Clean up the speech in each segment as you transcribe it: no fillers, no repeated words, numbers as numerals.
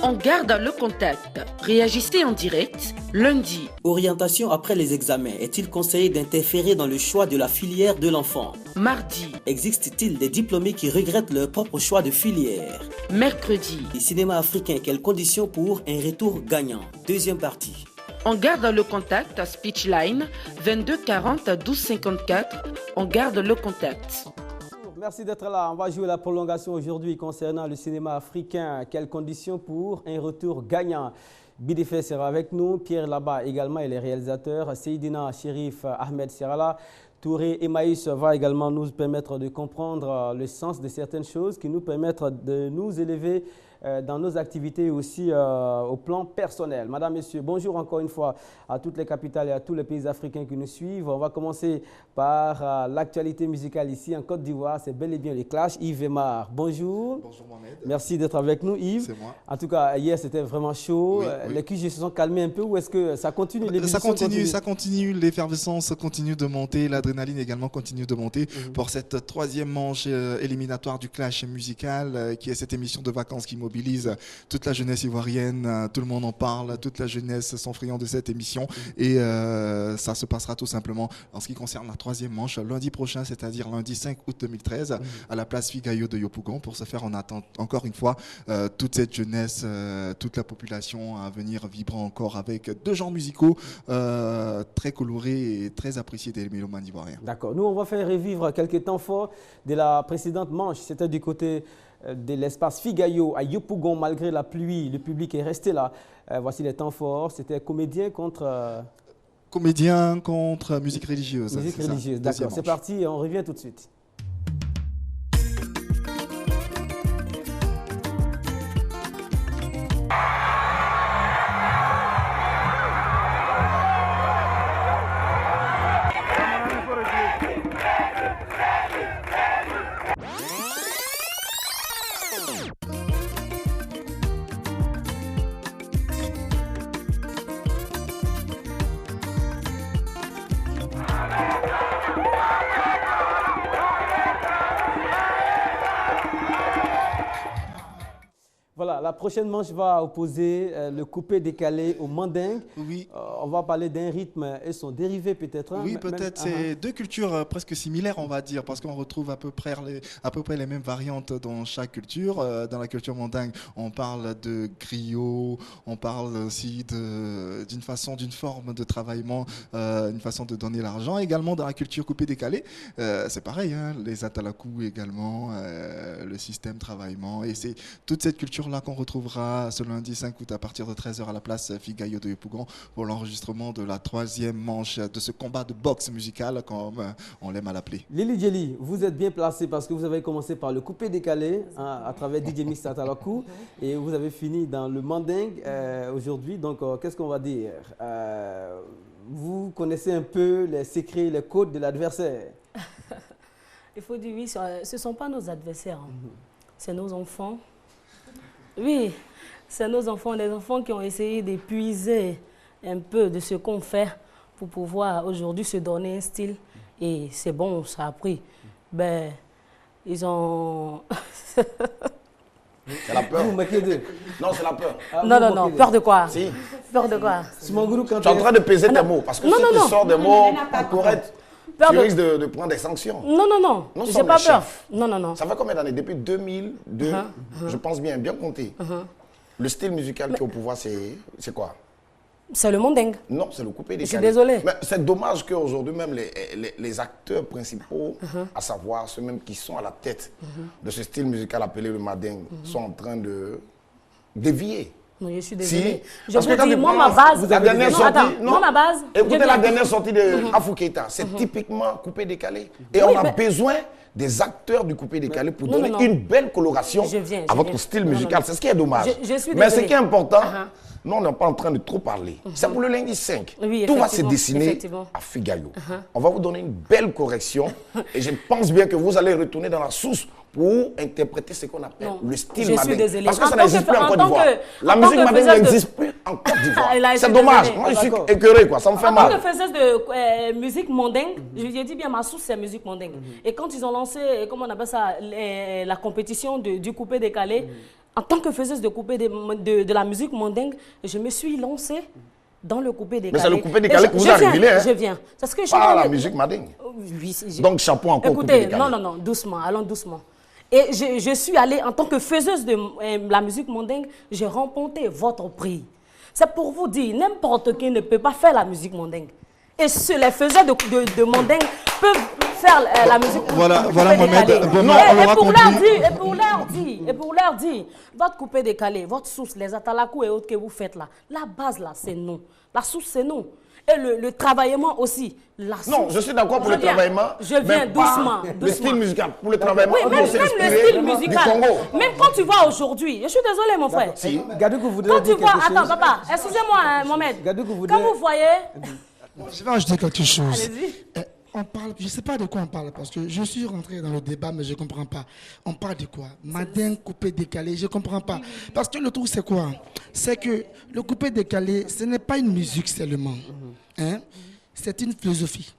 On garde le contact. Réagissez en direct lundi. Orientation après les examens. Est-il conseillé d'interférer dans le choix de la filière de l'enfant? Mardi. Existe-t-il des diplômés qui regrettent leur propre choix de filière? Mercredi. Le cinéma africain, quelles conditions pour un retour gagnant? Deuxième partie. On garde le contact à Speechline 22 40 12 54. On garde le contact. Merci d'être là. On va jouer la prolongation aujourd'hui concernant le cinéma africain. Quelles conditions pour un retour gagnant? Bidifé sera avec nous, Pierre Laba également et les réalisateurs, Seydina Chérif Ahmed sera là. Touré Emmaüs va également nous permettre de comprendre le sens de certaines choses qui nous permettent de nous élever dans nos activités et aussi au plan personnel. Madame, Messieurs, bonjour encore une fois à toutes les capitales et à tous les pays africains qui nous suivent. On va commencer par l'actualité musicale ici en Côte d'Ivoire. C'est bel et bien les Clash. Yves Aymar, bonjour. Bonjour Mohamed. Merci d'être avec nous, Yves. C'est moi. En tout cas, hier c'était vraiment chaud. Oui. Les QG se sont calmés un peu ou est-ce que ça continue? Ça continue, l'effervescence continue de monter, l'adrénaline également continue de monter pour cette troisième manche éliminatoire du Clash musical qui est cette émission de vacances qui mobilise toute la jeunesse ivoirienne, tout le monde en parle, toute la jeunesse sont friands de cette émission et ça se passera tout simplement en ce qui concerne la troisième manche lundi prochain, c'est-à-dire lundi 5 août 2013 à la place Figayo de Yopougon. Pour ce faire, on attend encore une fois toute cette jeunesse, toute la population à venir vibrer encore avec deux genres musicaux très colorés et très appréciés des mélomanes ivoiriens. D'accord. Nous, on va faire revivre quelques temps forts de la précédente manche. C'était du côté de l'espace Figayo à Yopougon. Malgré la pluie, le public est resté là. Voici les temps forts. C'était comédien contre... Comédien contre musique religieuse. Musique religieuse, d'accord. C'est parti et on revient tout de suite. Voilà, la prochaine manche va opposer le coupé-décalé au mandingue. Oui. On va parler d'un rythme et son dérivé peut-être. Oui, peut-être. C'est deux cultures presque similaires, on va dire, parce qu'on retrouve à peu près les mêmes variantes dans chaque culture. Dans la culture mandingue, on parle de griot, on parle aussi d'une forme de travaillement, une façon de donner l'argent. Également dans la culture coupé-décalé, c'est pareil, hein, les atalakou également, le système travaillement. Et c'est toute cette culture là qu'on retrouvera ce lundi 5 août à partir de 13h à la place Figayo de Yopougon pour l'enregistrement de la troisième manche de ce combat de boxe musical comme on l'aime à l'appeler. Lili Djeli, vous êtes bien placé parce que vous avez commencé par le coupé-décalé à travers DJ Mix Atalakou et vous avez fini dans le mandingue aujourd'hui. Donc qu'est-ce qu'on va dire? Vous connaissez un peu les secrets, les codes de l'adversaire? Il faut dire oui, ce ne sont pas nos adversaires, c'est nos enfants. Oui, c'est nos enfants, des enfants qui ont essayé d'épuiser un peu de ce qu'on fait pour pouvoir aujourd'hui se donner un style. Et c'est bon, ça a pris. Ben, ils ont... C'est la peur. Vous moquez d'eux? Non, c'est la peur. Non, peur de quoi? Si. Peur de quoi? Tu es en train de peser tes mots. Parce que si tu sors des mots pas corrects, tu risques de prendre des sanctions. Non, je n'ai pas peur. Non. Ça fait combien d'années? Depuis 2002, je pense bien compter. Le style musical qui est au pouvoir, c'est quoi? C'est le mandingue. Non, c'est le coupé-décalé. Je suis désolée. Mais c'est dommage qu'aujourd'hui, même les acteurs principaux, à savoir ceux même qui sont à la tête de ce style musical appelé le mandingue, sont en train de dévier. Non, je suis désolée. Si. Je peux dire, moi, ma base... La dernière sortie, moi, ma base... Écoutez la dernière sortie de Afou Keïta, c'est typiquement coupé-décalé. Et on a besoin des acteurs du coupé-décalé pour donner une belle coloration à votre style musical. C'est ce qui est dommage. Mais ce qui est important... Nous, on n'est pas en train de trop parler. C'est pour le lundi 5. Oui, tout va se dessiner à Figayo. On va vous donner une belle correction. Et je pense bien que vous allez retourner dans la source pour interpréter ce qu'on appelle le style mandingue. Parce que ça n'existe plus en Côte d'Ivoire. La musique mandingue n'existe plus en Côte d'Ivoire. C'est dommage. Moi, je suis écœuré, quoi. Ça me fait mal. En tant que faiseuse de musique mandingue, je dis bien, ma source, c'est musique mandingue. Et quand ils ont lancé, comment on appelle ça, la compétition du coupé-décalé, En tant que faiseuse de coupé de la musique mandingue, je me suis lancée dans le coupé décalé. Mais c'est le coupé décalé que vous avez révélé, hein? Je viens. C'est ce que je pas la musique mandingue. Oui, donc, chapeau encore. Écoutez, non, doucement, allons doucement. Et je suis allée, en tant que faiseuse de la musique mandingue, j'ai remporté votre prix. C'est pour vous dire, n'importe qui ne peut pas faire la musique mandingue. Et les faiseurs de mandingue peuvent faire la musique. Voilà, Mohamed. Et pour leur dire, votre coupé décalé, votre source, les atalakou et autres que vous faites là, la base là, c'est non. La source, c'est non. Et le travaillement aussi. Non, je suis d'accord pour le travaillement. Je viens doucement. Le style musical. Pour le travaillement, oui, même le style musical. Même quand tu vois aujourd'hui, je suis désolé mon frère. Si. Gadoukou voudrait quand dire tu vois, quelque chose. attends papa, excusez-moi Mohamed. Gadoukou voudrait... Quand vous voyez... Je vais ajouter quelque chose. Allez-y. On parle, je ne sais pas de quoi on parle parce que je suis rentré dans le débat mais je ne comprends pas. On parle de quoi? Mandingue, coupé décalé, je ne comprends pas. Parce que le truc c'est quoi? C'est que le coupé décalé, ce n'est pas une musique seulement. Hein? C'est une philosophie.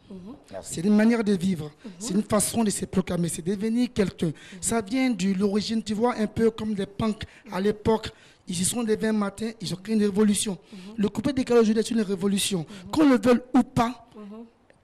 C'est une manière de vivre. C'est une façon de se proclamer. C'est devenir quelqu'un. Ça vient de l'origine, tu vois, un peu comme les punks à l'époque. Ils y sont levés un matin, ils ont créé une révolution. Le coupé décalé aujourd'hui est une révolution. Qu'on le veuille ou pas,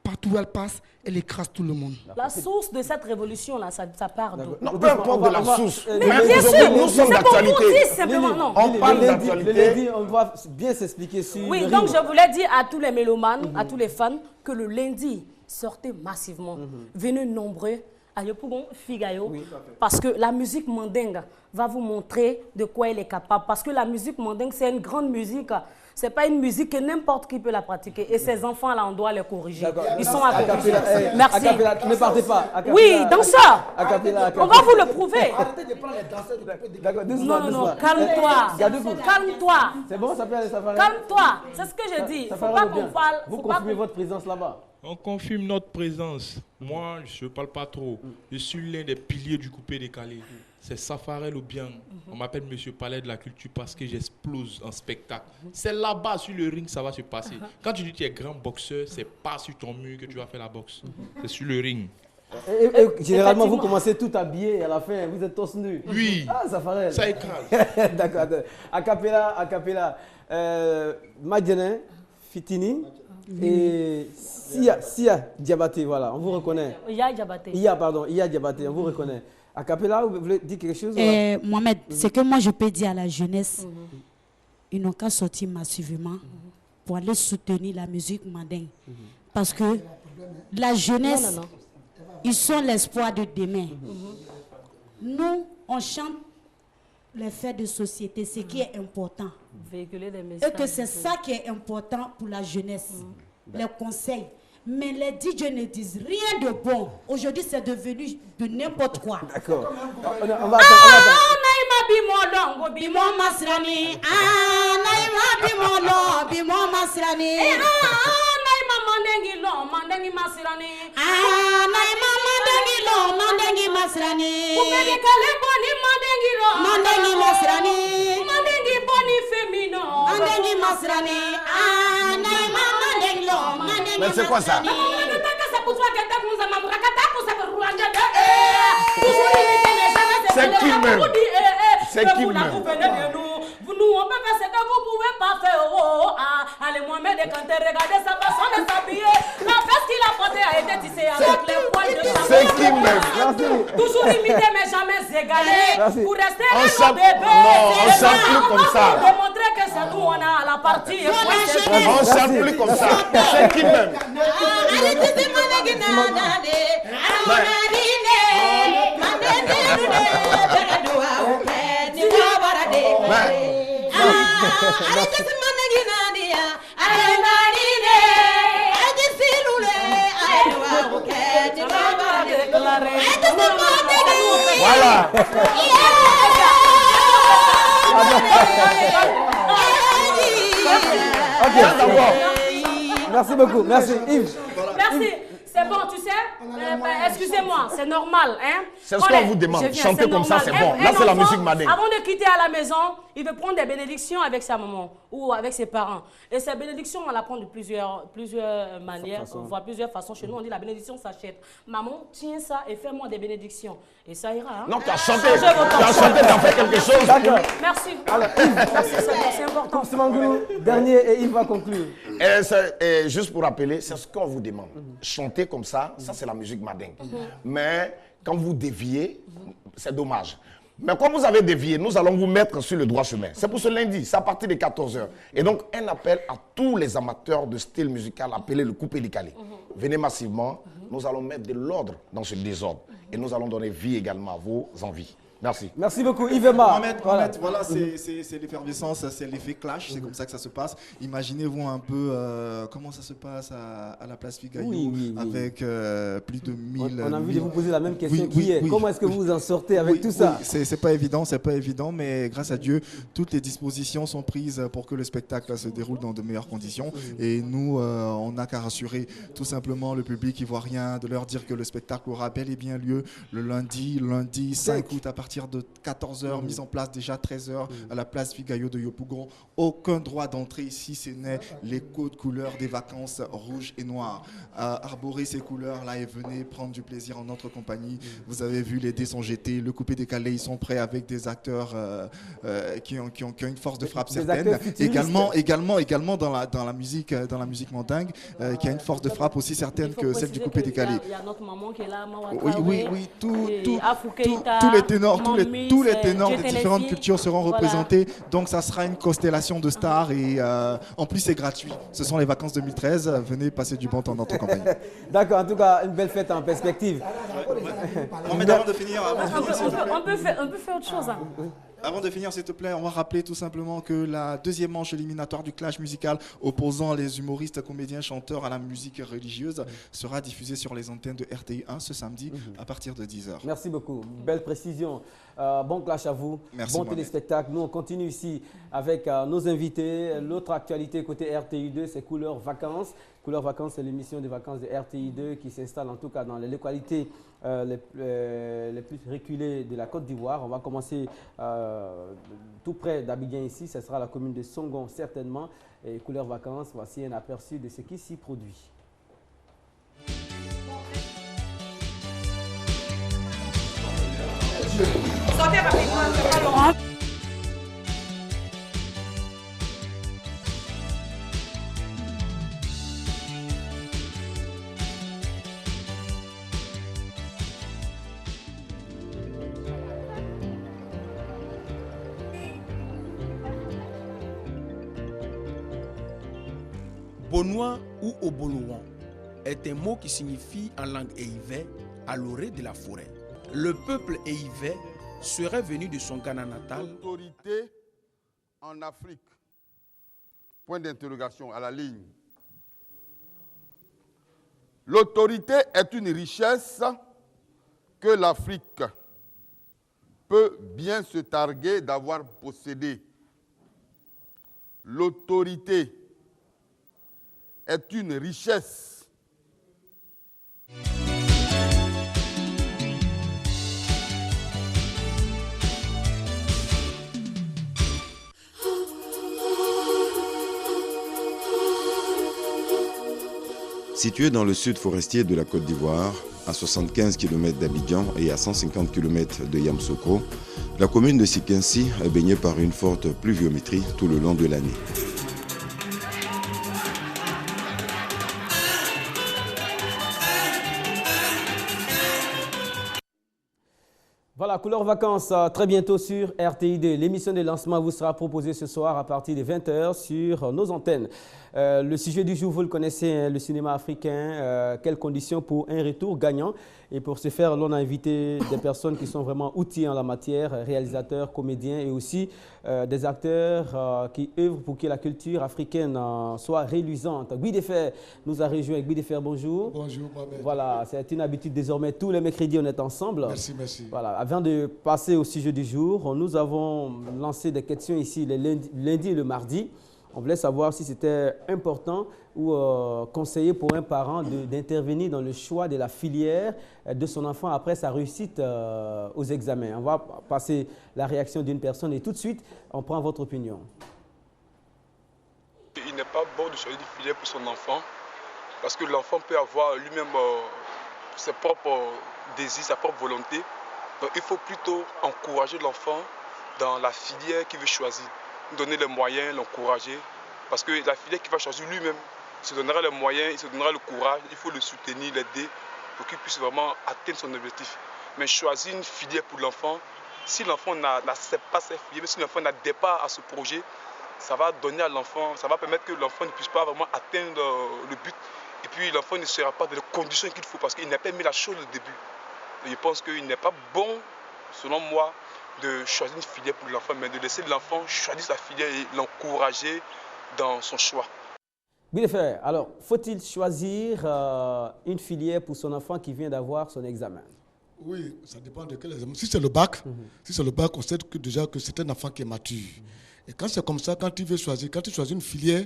partout où elle passe, elle écrase tout le monde. La source de cette révolution-là, ça part d'où? Non, peu importe de la source. Mais bien sûr, nous sommes d'actualité. Simplement, non. On parle d'actualité. On va bien s'expliquer sur... Oui, donc je voulais dire à tous les mélomanes, à tous les fans, que le lundi, sortez massivement. Venez nombreux. Oui, parce que la musique mandingue va vous montrer de quoi elle est capable. Parce que la musique mandingue, c'est une grande musique. Ce n'est pas une musique que n'importe qui peut la pratiquer. Et ces enfants-là, on doit les corriger. Ils sont à corriger. Merci. Ne partez pas. Oui, danseur. On va vous le prouver. Arrêtez de prendre les danseurs du coupé décalé. Non, calme-toi. Calme-toi. C'est bon, ça peut aller, ça va aller. Calme-toi. C'est ce que je dis. Il ne faut pas qu'on parle. Vous confirmez votre présence là-bas? On confirme notre présence. Moi, je ne parle pas trop. Je suis l'un des piliers du coupé décalé. C'est Safarel Obiang. On m'appelle Monsieur Palais de la Culture parce que j'explose en spectacle. C'est là-bas, sur le ring, ça va se passer. Quand tu dis que tu es grand boxeur, c'est pas sur ton mur que tu vas faire la boxe. C'est sur le ring. Et généralement, vous commencez tout habillé et à la fin, vous êtes tous nus. Oui. Ah, Safarel. Ça écrase. D'accord. Acapella. Madjene, Fitini. Et Sia Diabaté, voilà, on vous reconnaît. Iya Diabaté, on vous reconnaît. Acapella, vous voulez dire quelque chose? Mohamed, c'est que moi je peux dire à la jeunesse, ils n'ont qu'à sortir massivement pour aller soutenir la musique mandingue. Parce que la jeunesse, ils sont l'espoir de demain. Nous, on chante les faits de société, ce qui est important. Véhiculer des messages. Et que c'est ça qui est important pour la jeunesse. Les conseils. Mais les DJ ne disent rien de bon. Aujourd'hui, c'est devenu de n'importe quoi. D'accord. On va Mais c'est quoi ça? C'est qui même? C'est qui même? Nous, on peut faire ce que vous ne pouvez pas faire. Allez, Mohamed, quand tu regardes sa façon de s'habiller, la veste qu'il a portée a été tissée avec les poils de sa C'est qui même? Toujours imité, mais jamais égalé. Pour rester un bébé. Non, on ne chante plus comme ça. Pour démontrer que c'est nous, on a la partie. On ne chante plus comme ça. C'est qui même? Voilà. Ok. Merci beaucoup. Merci Yves. Merci. C'est C'est bon, tu sais, excusez-moi, c'est normal. Hein? C'est ce qu'on vous demande. Chanter comme ça, c'est bon. Là, c'est la musique mandingue. Avant de quitter à la maison, il veut prendre des bénédictions avec sa maman ou avec ses parents. Et ces bénédictions, on la prend de plusieurs manières. On voit plusieurs façons. Chez nous, on dit la bénédiction s'achète. Maman, tiens ça et fais-moi des bénédictions. Et ça ira. Hein? Non, tu as chanté, tu as fait quelque chose. Merci. Alors, c'est important. Dernier, et il va conclure. Et juste pour rappeler, c'est ce qu'on vous demande. Chanter comme ça, ça c'est la musique mandingue. Mais quand vous déviez, c'est dommage. Mais comme vous avez dévié, nous allons vous mettre sur le droit chemin. C'est pour ce lundi, c'est à partir de 14h. Et donc, un appel à tous les amateurs de style musical appelé le coupé-décalé. Venez massivement, nous allons mettre de l'ordre dans ce désordre. Et nous allons donner vie également à vos envies. Merci. Merci beaucoup, Yvema. Voilà, c'est l'effervescence, c'est l'effet clash, c'est comme ça que ça se passe. Imaginez-vous un peu comment ça se passe à la place Figaillou avec plus de 1000... On a envie de vous poser la même question comment est-ce que vous vous en sortez avec tout ça? C'est pas évident, mais grâce à Dieu, toutes les dispositions sont prises pour que le spectacle se déroule dans de meilleures conditions. Et nous, on n'a qu'à rassurer tout simplement le public ivoirien, de leur dire que le spectacle aura bel et bien lieu le lundi 5 août à partir de 14h, mise en place déjà 13h à la place Figaillou de Yopougon. Aucun droit d'entrée ici, ce n'est les codes couleurs des vacances rouges et noires. Arborer ces couleurs-là et venez prendre du plaisir en notre compagnie. Vous avez vu, les dés sont jetés, le coupé décalé, ils sont prêts avec des acteurs qui ont une force de frappe certaine. Également dans la musique mandingue, qui a une force de frappe aussi certaine que celle du coupé décalé. Il y a notre maman qui est là, oui, tous les ténors. Tous les ténors des différentes cultures seront représentés. Donc, ça sera une constellation de stars. Et en plus, c'est gratuit. Ce sont les vacances 2013. Venez passer du bon temps dans notre compagnie. D'accord. En tout cas, une belle fête en perspective. Avant de finir, on peut faire autre chose. Avant de finir, s'il te plaît, on va rappeler tout simplement que la deuxième manche éliminatoire du clash musical opposant les humoristes, comédiens, chanteurs à la musique religieuse sera diffusée sur les antennes de RTI 1 ce samedi à partir de 10h. Merci beaucoup. Belle précision. Bon clash à vous. Merci, bon téléspectacle. Nous, on continue ici avec nos invités. L'autre actualité côté RTI 2, c'est Couleurs Vacances. Couleurs Vacances, c'est l'émission des vacances de RTI 2 qui s'installe en tout cas dans les localités les plus reculées de la Côte d'Ivoire. On va commencer tout près d'Abidjan ici. Ce sera la commune de Songon certainement. Et Couleurs Vacances, voici un aperçu de ce qui s'y produit. Sortez rapidement, c'est pas long. Bonois ou Obolouan est un mot qui signifie en langue éivé à l'orée de la forêt. Le peuple éivé serait venu de son Ghana natal. L'autorité en Afrique. Point d'interrogation à la ligne. L'autorité est une richesse que l'Afrique peut bien se targuer d'avoir possédée. L'autorité est une richesse. Située dans le sud forestier de la Côte d'Ivoire, à 75 km d'Abidjan et à 150 km de Yamoussoukro, la commune de Sikinsi est baignée par une forte pluviométrie tout le long de l'année. Voilà, Couleurs Vacances, très bientôt sur RTI2. L'émission de lancement vous sera proposée ce soir à partir de 20h sur nos antennes. Le sujet du jour, vous le connaissez, le cinéma africain. Quelles conditions pour un retour gagnant? Et pour ce faire, l'on a invité des personnes qui sont vraiment outillées en la matière, réalisateurs, comédiens et aussi des acteurs qui œuvrent pour que la culture africaine soit reluisante. Guy Defer nous a rejoint. Guy Defer, bonjour. Bonjour, Mohamed. Voilà, c'est une habitude désormais. Tous les mercredis, on est ensemble. Merci, merci. Voilà, avant de passer au sujet du jour, nous avons lancé des questions ici le lundi et le mardi. On voulait savoir si c'était important ou conseillé pour un parent d'intervenir dans le choix de la filière de son enfant après sa réussite aux examens. On va passer la réaction d'une personne et tout de suite, on prend votre opinion. Il n'est pas bon de choisir une filière pour son enfant parce que l'enfant peut avoir lui-même ses propres désirs, sa propre volonté. Donc il faut plutôt encourager l'enfant dans la filière qu'il veut choisir, donner les moyens, l'encourager, parce que la filière qu'il va choisir lui-même, il se donnera les moyens, il se donnera le courage, il faut le soutenir, l'aider pour qu'il puisse vraiment atteindre son objectif. Mais choisir une filière pour l'enfant, si l'enfant n'accepte pas cette filière, si l'enfant n'adhère pas à ce projet, ça va donner à l'enfant, ça va permettre que l'enfant ne puisse pas vraiment atteindre le but. Et puis l'enfant ne sera pas dans les conditions qu'il faut parce qu'il n'a pas mis la chose au début. Et je pense qu'il n'est pas bon, selon moi, de choisir une filière pour l'enfant, mais de laisser l'enfant choisir sa filière et l'encourager dans son choix. Bien fait. Alors, faut-il choisir une filière pour son enfant qui vient d'avoir son examen? Oui, ça dépend de quel examen. Si c'est le bac, on sait que déjà que c'est un enfant qui est mature. Et quand c'est comme ça, quand tu choisis une filière,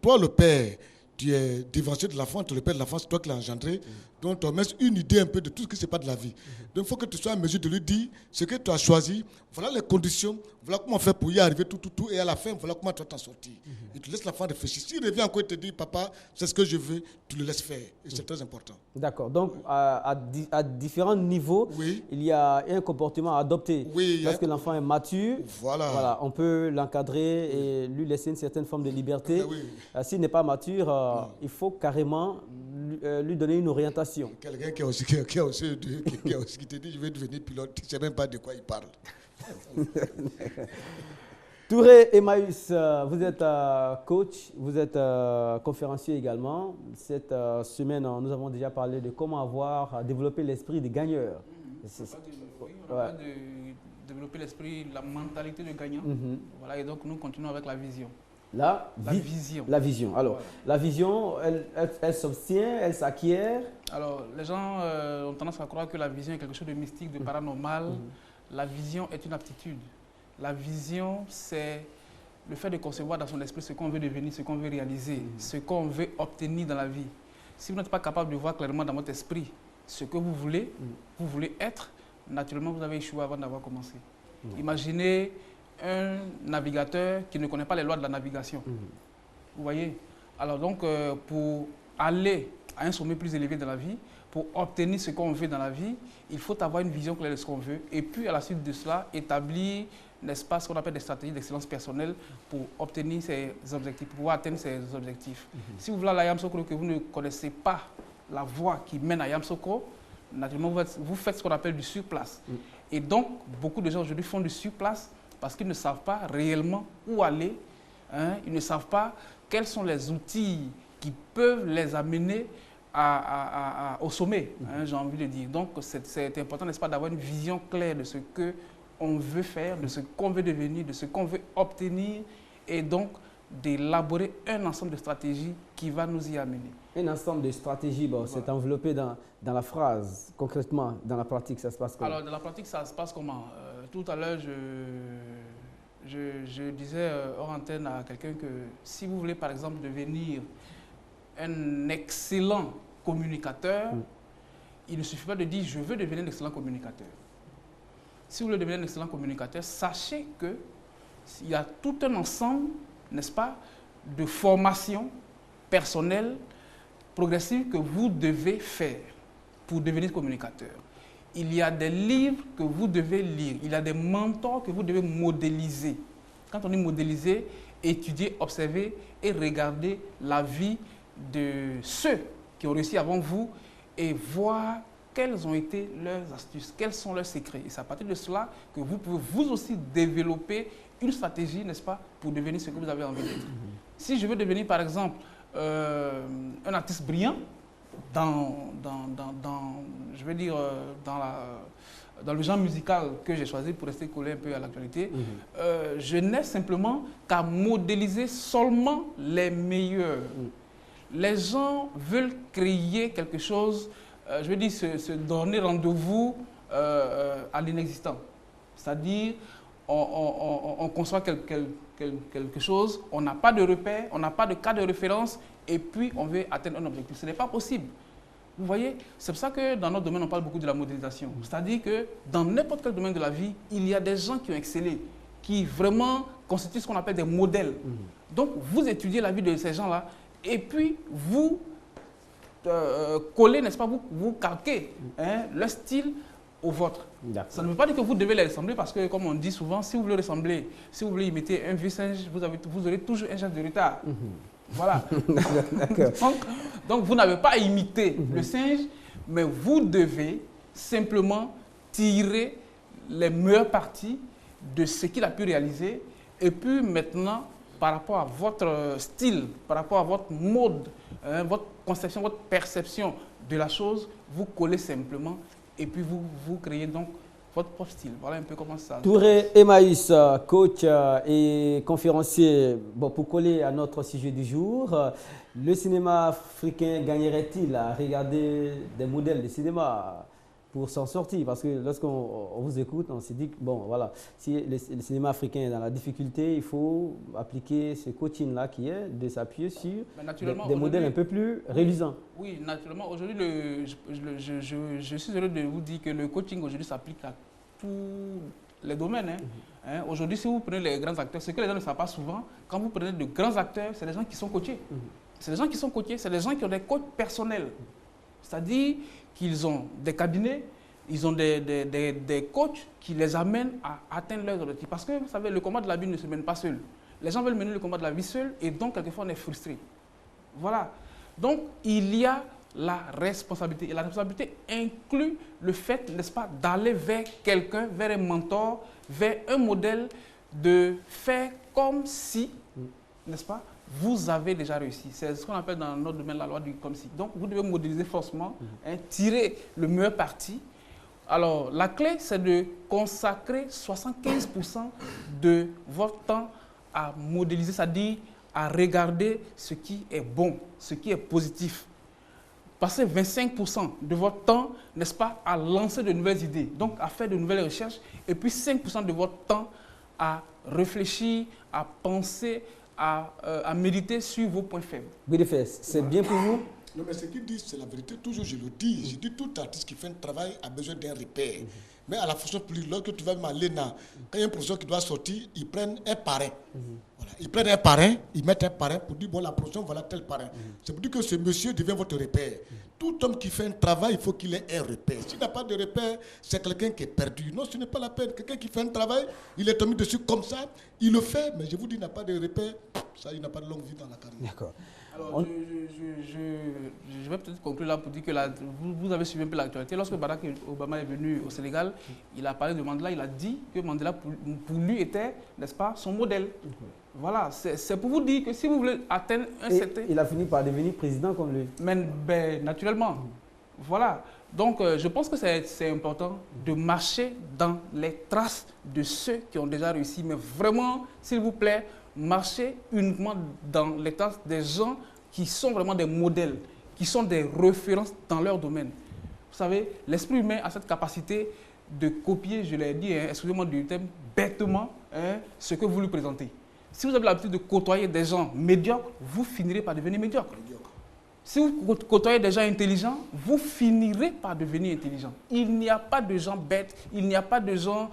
toi le père, tu es dévancé de l'enfant, le père de l'enfant, c'est toi qui l'as engendré. Donc, tu as une idée un peu de tout ce qui se passe de la vie. Donc, il faut que tu sois en mesure de lui dire ce que tu as choisi, voilà les conditions, voilà comment faire pour y arriver, tout. Et à la fin, voilà comment tu vas t'en sortir. Et tu laisses l'enfant réfléchir. S'il revient encore et te dit, papa, c'est ce que je veux, tu le laisses faire. Et c'est très important. D'accord. Donc, à différents niveaux, il y a un comportement à adopter. Lorsque l'enfant est mature, voilà, on peut l'encadrer et lui laisser une certaine forme de liberté. S'il n'est pas mature, il faut carrément lui donner une orientation. Quelqu'un qui te dit je vais devenir pilote, tu ne sais même pas de quoi il parle. Touré Emmaüs, vous êtes coach, vous êtes conférencier également. Cette semaine, nous avons déjà parlé de comment développer l'esprit de gagneur. On va développer l'esprit, la mentalité de gagnant. Voilà, et donc nous continuons avec la vision. La vision. Alors, la vision, elle s'obtient, elle s'acquiert. Alors, les gens ont tendance à croire que la vision est quelque chose de mystique, de paranormal. La vision est une aptitude. La vision, c'est le fait de concevoir dans son esprit ce qu'on veut devenir, ce qu'on veut réaliser, ce qu'on veut obtenir dans la vie. Si vous n'êtes pas capable de voir clairement dans votre esprit ce que vous voulez être, naturellement, vous avez échoué avant d'avoir commencé. Imaginez un navigateur qui ne connaît pas les lois de la navigation. Vous voyez? Alors donc, pour aller à un sommet plus élevé dans la vie, pour obtenir ce qu'on veut dans la vie, il faut avoir une vision claire de ce qu'on veut et puis à la suite de cela, établir, n'est-ce pas, ce qu'on appelle des stratégies d'excellence personnelle pour obtenir ces objectifs, pour pouvoir atteindre ces objectifs. Si vous voulez aller à Yamoussoukro que vous ne connaissez pas la voie qui mène à Yamoussoukro, naturellement, vous faites ce qu'on appelle du surplace. Et donc, beaucoup de gens aujourd'hui font du surplace parce qu'ils ne savent pas réellement où aller, ils ne savent pas quels sont les outils qui peuvent les amener au sommet, j'ai envie de dire. Donc, c'est important, n'est-ce pas, d'avoir une vision claire de ce qu'on veut faire, de ce qu'on veut devenir, de ce qu'on veut obtenir, et donc d'élaborer un ensemble de stratégies qui va nous y amener. Un ensemble de stratégies, c'est enveloppé dans la phrase. Concrètement, dans la pratique, ça se passe comment? Alors, dans la pratique, ça se passe comment? Tout à l'heure, je disais hors antenne à quelqu'un que si vous voulez, par exemple, devenir un excellent communicateur, il ne suffit pas de dire « je veux devenir un excellent communicateur ». Si vous voulez devenir un excellent communicateur, sachez qu'il y a tout un ensemble, n'est-ce pas, de formations personnelles, progressives que vous devez faire pour devenir communicateur. Il y a des livres que vous devez lire, il y a des mentors que vous devez modéliser. Quand on dit modéliser, étudier, observer et regarder la vie de ceux qui ont réussi avant vous et voir quelles ont été leurs astuces, quels sont leurs secrets. Et c'est à partir de cela que vous pouvez vous aussi développer une stratégie, n'est-ce pas, pour devenir ce que vous avez envie d'être. Si je veux devenir, par exemple, un artiste brillant dans le genre musical que j'ai choisi pour rester collé un peu à l'actualité, je n'ai simplement qu'à modéliser seulement les meilleurs. Les gens veulent créer quelque chose, je veux dire, se donner rendez-vous à l'inexistant. C'est-à-dire, on conçoit quelque chose, on n'a pas de repère, on n'a pas de cas de référence, et puis on veut atteindre un objectif. Ce n'est pas possible. Vous voyez, c'est pour ça que dans notre domaine, on parle beaucoup de la modélisation. C'est-à-dire que dans n'importe quel domaine de la vie, il y a des gens qui ont excellé, qui vraiment constituent ce qu'on appelle des modèles. Donc, vous étudiez la vie de ces gens-là, et puis vous collez, n'est-ce pas, vous calquez leur style au vôtre. Ça ne veut pas dire que vous devez les ressembler, parce que, comme on dit souvent, si vous voulez ressembler, si vous voulez imiter un vieux singe, vous aurez toujours un geste de retard. Voilà. Donc, vous n'avez pas à imiter le singe, mais vous devez simplement tirer les meilleures parties de ce qu'il a pu réaliser. Et puis maintenant, par rapport à votre style, par rapport à votre mode, votre conception, votre perception de la chose, vous collez simplement et puis vous créez donc votre propre style. Voilà un peu comment ça. Touré Emmaüs, coach et conférencier. Bon, pour coller à notre sujet du jour, le cinéma africain gagnerait-il à regarder des modèles de cinéma pour s'en sortir? Parce que lorsqu'on vous écoute, on se dit que bon, voilà, si le cinéma africain est dans la difficulté, il faut appliquer ce coaching-là qui est de s'appuyer sur des modèles un peu plus réalisants. Oui, naturellement. Aujourd'hui, je suis heureux de vous dire que le coaching aujourd'hui s'applique à tous les domaines. Aujourd'hui, si vous prenez les grands acteurs, ce que les gens ne savent pas souvent, quand vous prenez de grands acteurs, c'est des gens qui sont coachés. C'est des gens qui sont coachés, c'est des gens qui ont des coachs personnels. C'est-à-dire qu'ils ont des cabinets, ils ont des coachs qui les amènent à atteindre leurs objectifs. Parce que, vous savez, le combat de la vie ne se mène pas seul. Les gens veulent mener le combat de la vie seul et donc, quelquefois, on est frustré. Voilà. Donc, il y a la responsabilité. Et la responsabilité inclut le fait, n'est-ce pas, d'aller vers quelqu'un, vers un mentor, vers un modèle, de faire comme si, n'est-ce pas, vous avez déjà réussi. C'est ce qu'on appelle dans notre domaine la loi du comme si. Donc, vous devez modéliser forcément, tirer le meilleur parti. Alors, la clé, c'est de consacrer 75% de votre temps à modéliser, c'est-à-dire à regarder ce qui est bon, ce qui est positif. Passez 25% de votre temps, n'est-ce pas, à lancer de nouvelles idées, donc à faire de nouvelles recherches, et puis 5% de votre temps à réfléchir, à penser, à méditer sur vos points faibles. Bidefess, c'est bien pour vous? Non, mais ce qu'ils disent, c'est la vérité. Toujours, je le dis. Je dis, tout artiste qui fait un travail a besoin d'un repère. Mais à la fonction publique, lorsque tu vas à l'ENA, quand il y a un professeur qui doit sortir, ils prennent un parrain. Voilà. Ils prennent un parrain, ils mettent un parrain pour dire, bon, la profession, voilà tel parrain. C'est pour dire que ce monsieur devient votre repère. Tout homme qui fait un travail, il faut qu'il ait un repère. S'il n'a pas de repère, c'est quelqu'un qui est perdu. Non, ce n'est pas la peine. Quelqu'un qui fait un travail, il est tombé dessus comme ça, il le fait, mais je vous dis, il n'a pas de repère, ça, il n'a pas de longue vie dans la carrière. D'accord. Alors, je vais peut-être conclure là pour dire que vous avez suivi un peu l'actualité. Lorsque Barack Obama est venu au Sénégal, il a parlé de Mandela, il a dit que Mandela, pour lui, était, n'est-ce pas, son modèle. Voilà, c'est pour vous dire que si vous voulez atteindre un certain... Il a fini par devenir président comme lui. Mais naturellement. Voilà. Donc, je pense que c'est important de marcher dans les traces de ceux qui ont déjà réussi. Mais vraiment, s'il vous plaît, marchez uniquement dans les traces des gens qui sont vraiment des modèles, qui sont des références dans leur domaine. Vous savez, l'esprit humain a cette capacité de copier, je l'ai dit, excusez-moi du terme, bêtement, ce que vous lui présentez. Si vous avez l'habitude de côtoyer des gens médiocres, vous finirez par devenir médiocre. Si vous côtoyez des gens intelligents, vous finirez par devenir intelligent. Il n'y a pas de gens bêtes, il n'y a pas de gens,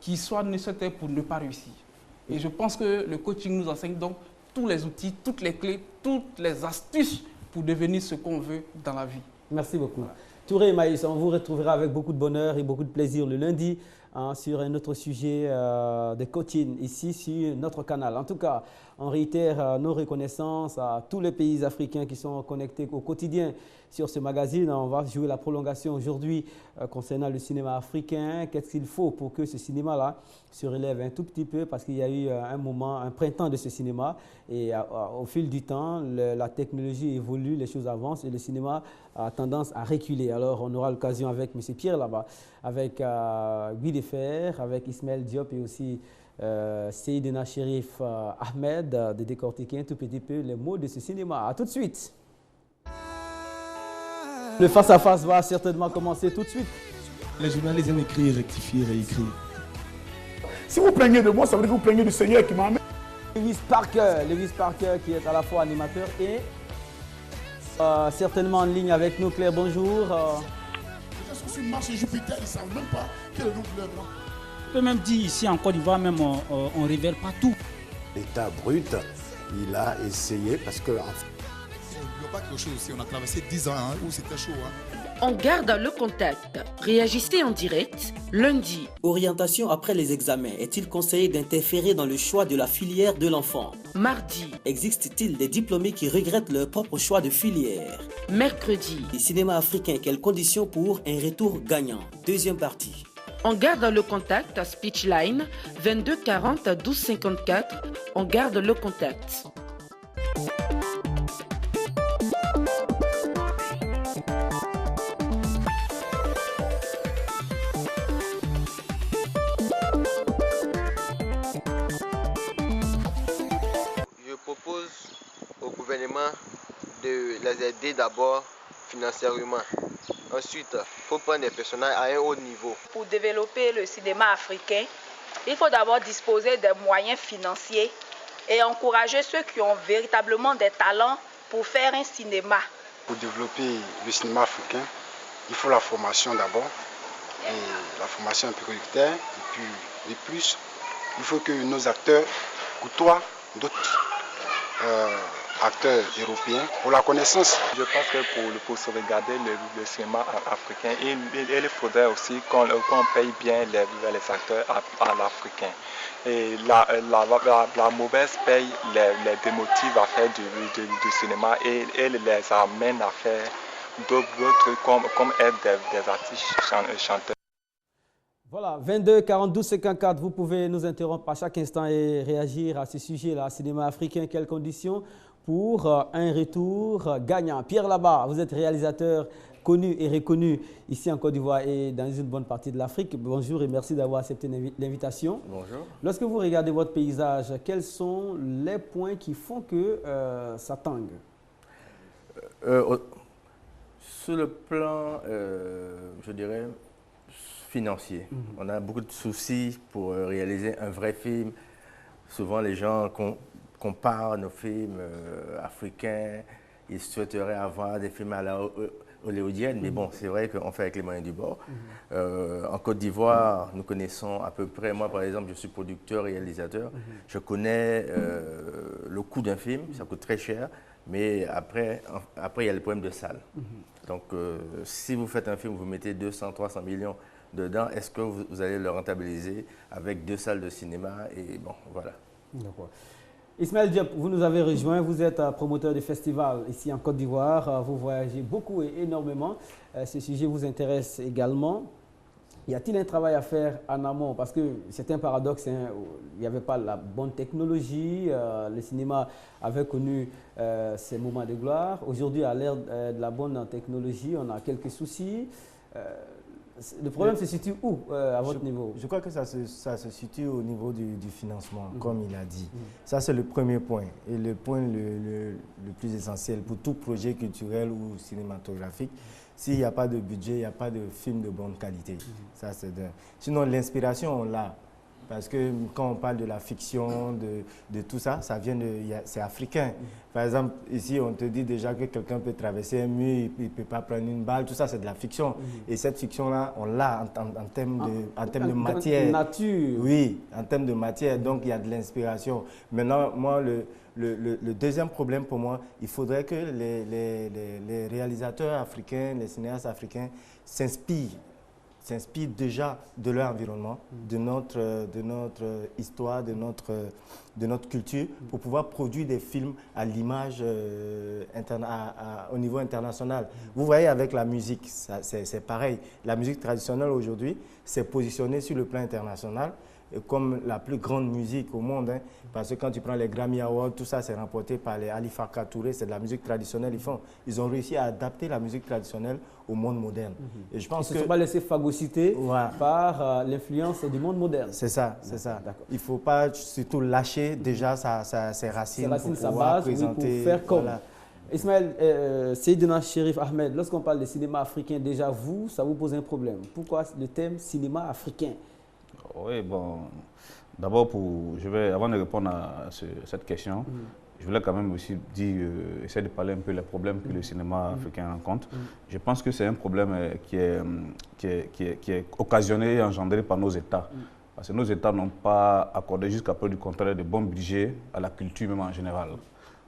qui soient nécessaires pour ne pas réussir. Et je pense que le coaching nous enseigne donc tous les outils, toutes les clés, toutes les astuces pour devenir ce qu'on veut dans la vie. Merci beaucoup. Voilà. Touré Emmaüs, on vous retrouvera avec beaucoup de bonheur et beaucoup de plaisir le lundi sur un autre sujet de coaching ici sur notre canal. En tout cas, on réitère nos reconnaissances à tous les pays africains qui sont connectés au quotidien sur ce magazine. On va jouer la prolongation aujourd'hui concernant le cinéma africain. Qu'est-ce qu'il faut pour que ce cinéma-là se relève un tout petit peu, parce qu'il y a eu un printemps de ce cinéma et au fil du temps, la technologie évolue, les choses avancent et le cinéma a tendance à reculer. Alors on aura l'occasion avec M. Pierre là-bas, avec Bidefess, avec Ismaël Diop et aussi Seydina Chérif Ahmed de décortiquer un tout petit peu les mots de ce cinéma. A tout de suite. Le face-à-face va certainement commencer tout de suite. Les journalistes aiment écrire, rectifier, réécrire. Si vous plaignez de moi, ça veut dire que vous plaignez du Seigneur qui m'a amené. Lewis Parker qui est à la fois animateur et certainement en ligne avec nous. Claire, bonjour. Sur ce marché Jupiter, ils ne savent même pas quel est le nom de leur blanc. On peut même dire ici en Côte d'Ivoire, même on ne révèle pas tout. L'État brut, il a essayé parce que... Il n'y a pas quelque chose aussi, on a traversé 10 ans où c'était chaud. On garde le contact. Réagissez en direct lundi. Orientation après les examens. Est-il conseillé d'interférer dans le choix de la filière de l'enfant? Mardi. Existe-t-il des diplômés qui regrettent leur propre choix de filière? Mercredi. Le cinéma africain, quelles conditions pour un retour gagnant? Deuxième partie. On garde le contact à Speechline 22 40 12 54. On garde le contact. Je propose au gouvernement de les aider d'abord financièrement. Ensuite, il faut prendre des personnages à un haut niveau. Pour développer le cinéma africain, il faut d'abord disposer des moyens financiers et encourager ceux qui ont véritablement des talents pour faire un cinéma. Pour développer le cinéma africain, il faut la formation d'abord, et la formation prioritaire, et puis de plus, il faut que nos acteurs côtoient d'autres acteurs européens pour la connaissance. Je pense que pour sauvegarder le cinéma africain, il faudrait aussi qu'on paye bien les acteurs à l'africain. Et la mauvaise paye les démotive à faire du cinéma et les amène à faire d'autres trucs comme être des artistes chanteurs. Voilà, 22 42 54, vous pouvez nous interrompre à chaque instant et réagir à ce sujet-là. Cinéma africain, quelles conditions pour un retour gagnant? Pierre Laba, vous êtes réalisateur connu et reconnu ici en Côte d'Ivoire et dans une bonne partie de l'Afrique. Bonjour et merci d'avoir accepté l'invitation. Bonjour. Lorsque vous regardez votre paysage, quels sont les points qui font que ça tangue? Sur le plan, je dirais, financier. On a beaucoup de soucis pour réaliser un vrai film. Souvent, les gens comparent nos films africains. Ils souhaiteraient avoir des films à la hollywoodienne, mais bon, c'est vrai qu'on fait avec les moyens du bord. En Côte d'Ivoire, nous connaissons à peu près, moi par exemple, je suis producteur, réalisateur. Je connais le coût d'un film, ça coûte très cher, mais après il y a le problème de salles. Donc, si vous faites un film, vous mettez 200, 300 millions dedans, est-ce que vous allez le rentabiliser avec 2 salles de cinéma? Et bon, voilà. D'accord. Ismaël Diop, vous nous avez rejoint, vous êtes promoteur de festival ici en Côte d'Ivoire, vous voyagez beaucoup et énormément. Ce sujet vous intéresse également. Y a-t-il un travail à faire en amont? Parce que c'est un paradoxe, hein, il n'y avait pas la bonne technologie, le cinéma avait connu ses moments de gloire. Aujourd'hui, à l'ère de la bonne technologie, on a quelques soucis. Le problème se situe où, à votre niveau? Je crois que ça se situe au niveau du financement, comme il a dit. Ça, c'est le premier point. Et le point le plus essentiel pour tout projet culturel ou cinématographique, s'il n'y a pas de budget, il n'y a pas de film de bonne qualité. Ça, c'est sinon, l'inspiration, on l'a. Parce que quand on parle de la fiction, de tout ça, ça vient c'est africain. Par exemple, ici, on te dit déjà que quelqu'un peut traverser un mur, il ne peut pas prendre une balle, tout ça, c'est de la fiction. Et cette fiction-là, on l'a en termes de matière. Nature. Oui, en termes de matière, donc il y a de l'inspiration. Maintenant, moi, le deuxième problème pour moi, il faudrait que les réalisateurs africains, les cinéastes africains s'inspirent déjà de leur environnement, de notre histoire, de notre culture, pour pouvoir produire des films à l'image au niveau international. Vous voyez, avec la musique, c'est pareil. La musique traditionnelle aujourd'hui s'est positionnée sur le plan international comme la plus grande musique au monde, hein, parce que quand tu prends les Grammy Awards, tout ça c'est remporté par les Ali Farka Touré, c'est de la musique traditionnelle. Ils ont réussi à adapter la musique traditionnelle au monde moderne. Et je pense qu'ils ne se sont pas laissés phagocyter par l'influence du monde moderne. C'est ça, c'est ça. Il ne faut pas surtout lâcher déjà ses racines pour pouvoir sa base, présenter. pour faire comme. Voilà. Ismaël, Seydina Chérif Ahmed, lorsqu'on parle de cinéma africain, déjà vous, ça vous pose un problème. Pourquoi le thème cinéma africain? Oui, bon, d'abord, avant de répondre à cette question, je voulais quand même aussi essayer de parler un peu des problèmes que le cinéma africain rencontre. Je pense que c'est un problème qui est occasionné et engendré par nos États. Parce que nos États n'ont pas accordé jusqu'à peu du contraire de bons budgets à la culture même en général.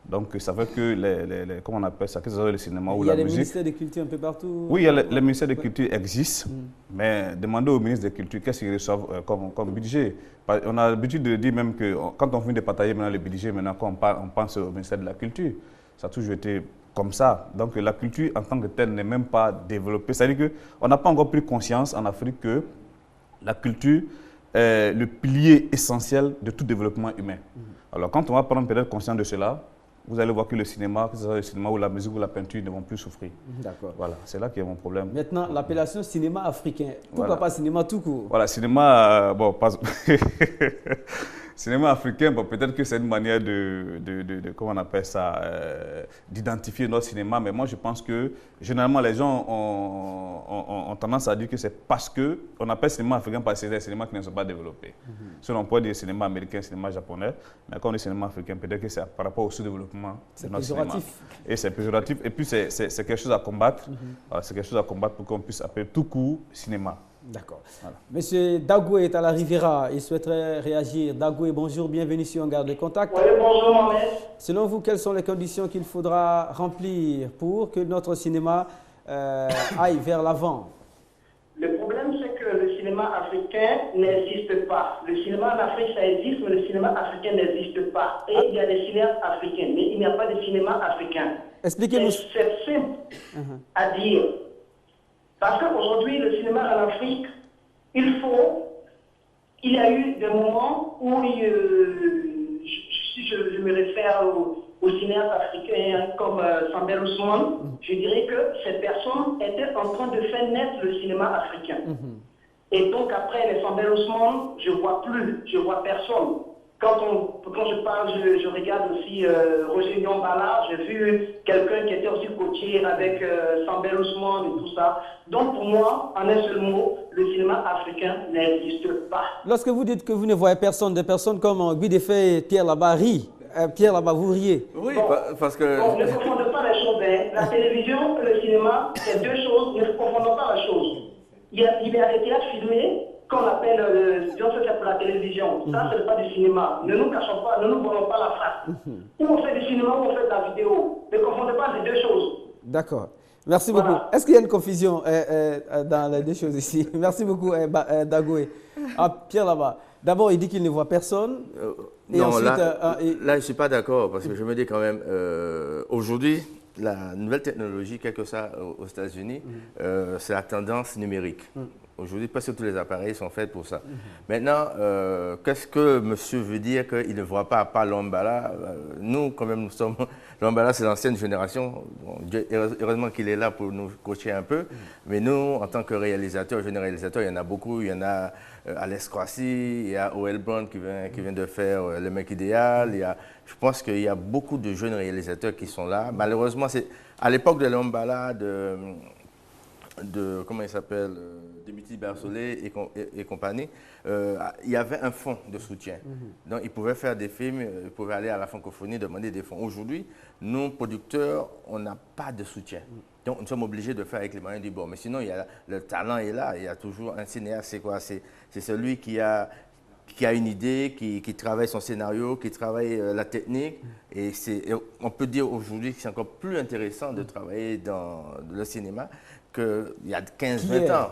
Donc ça fait que comment on appelle ça, que ce soit le cinéma ou la musique. Il y a des ministères de culture un peu partout. Oui, les ministères de culture existent, mais demandez aux ministres de culture qu'est-ce qu'ils reçoivent comme budget. On a l'habitude de dire même que quand on finit de partager maintenant le budget, maintenant quand on pense au ministère de la culture, ça a toujours été comme ça. Donc la culture en tant que telle n'est même pas développée. C'est-à-dire qu'on n'a pas encore pris conscience en Afrique que la culture est le pilier essentiel de tout développement humain. Alors quand on va prendre peut-être conscience de cela, vous allez voir que le cinéma, que ce soit le cinéma ou la musique ou la peinture, ne vont plus souffrir. D'accord. Voilà, c'est là qu'il y a mon problème. Maintenant, l'appellation cinéma africain. Pourquoi pas cinéma tout court? Voilà, cinéma, cinéma africain, peut-être que c'est une manière comment on appelle ça, d'identifier notre cinéma. Mais moi, je pense que généralement, les gens ont tendance à dire que c'est parce qu'on appelle cinéma africain parce que c'est des cinémas qui ne sont pas développés. Sinon, on peut dire cinéma américain, cinéma japonais. Mais quand on dit cinéma africain, peut-être que c'est par rapport au sous-développement de notre cinéma. Et c'est péjoratif. Et puis, c'est quelque chose à combattre. Voilà, c'est quelque chose à combattre pour qu'on puisse appeler tout court cinéma. D'accord. Voilà. Monsieur Dagoué est à la Riviera. Il souhaiterait réagir. Dagoué, bonjour, bienvenue sur On Garde le Contact. Oui, bonjour, Mohamed. Selon vous, quelles sont les conditions qu'il faudra remplir pour que notre cinéma aille vers l'avant? Le problème, c'est que le cinéma africain n'existe pas. Le cinéma en Afrique, ça existe, mais le cinéma africain n'existe pas. Et il y a des cinéastes africains, mais il n'y a pas de cinéma africain. Expliquez-nous. C'est simple à dire. Parce qu'aujourd'hui, le cinéma en Afrique, il y a eu des moments où, si je me réfère aux cinéastes africains comme Sambel Ousmane, je dirais que ces personnes étaient en train de faire naître le cinéma africain. Et donc après les Sambel Ousmane, je vois personne. Quand je parle, je regarde aussi Roger Nyambala, j'ai vu quelqu'un qui était aussi coaché avec Sambel Ousmane et tout ça. Donc pour moi, en un seul mot, le cinéma africain n'existe pas. Lorsque vous dites que vous ne voyez personne, des personnes comme Guy Defay et Pierre Laba rient, Pierre Laba, vous riez. Oui, parce que... Bon, ne confondons pas les choses. Hein. La télévision et le cinéma, c'est deux choses, ne confondons pas la chose. Il y a des théâtres filmés qu'on appelle, disons que c'est pour la télévision. Ça, ce n'est pas du cinéma. Ne nous cachons pas, ne nous volons pas la face. Ou on fait du cinéma ou on fait de la vidéo. Ne confondez pas les deux choses. D'accord. Merci beaucoup. Est-ce qu'il y a une confusion dans les deux choses ici? Merci beaucoup, Dagoué. Pierre là-bas. D'abord, il dit qu'il ne voit personne. Et non, ensuite, là, je ne suis pas d'accord parce que je me dis quand même, aujourd'hui, la nouvelle technologie, quelle que soit aux États-Unis, c'est la tendance numérique. Aujourd'hui, presque tous les appareils sont faits pour ça. Maintenant, qu'est-ce que monsieur veut dire qu'il ne voit pas à part Lambala? Nous, quand même, nous sommes... Lambala, c'est l'ancienne génération. Bon, heureusement qu'il est là pour nous coacher un peu. Mais nous, en tant que réalisateurs, jeunes réalisateurs, il y en a beaucoup. Il y en a Alex Croissy, il y a O.L. Brown qui vient de faire Le Mec Idéal. Je pense qu'il y a beaucoup de jeunes réalisateurs qui sont là. Malheureusement, c'est à l'époque de Lambala, comment il s'appelle, Dimitri Bersolet et compagnie, il y avait un fonds de soutien. Donc, ils pouvaient faire des films, ils pouvaient aller à la francophonie, demander des fonds. Aujourd'hui, nous, producteurs, on n'a pas de soutien. Donc, nous sommes obligés de faire avec les moyens du bord. Mais sinon, le talent est là. Il y a toujours un cinéaste, c'est quoi? C'est celui qui a une idée, qui travaille son scénario, qui travaille la technique. Et on peut dire aujourd'hui que c'est encore plus intéressant de travailler dans le cinéma qu'il y a 15-20 ans.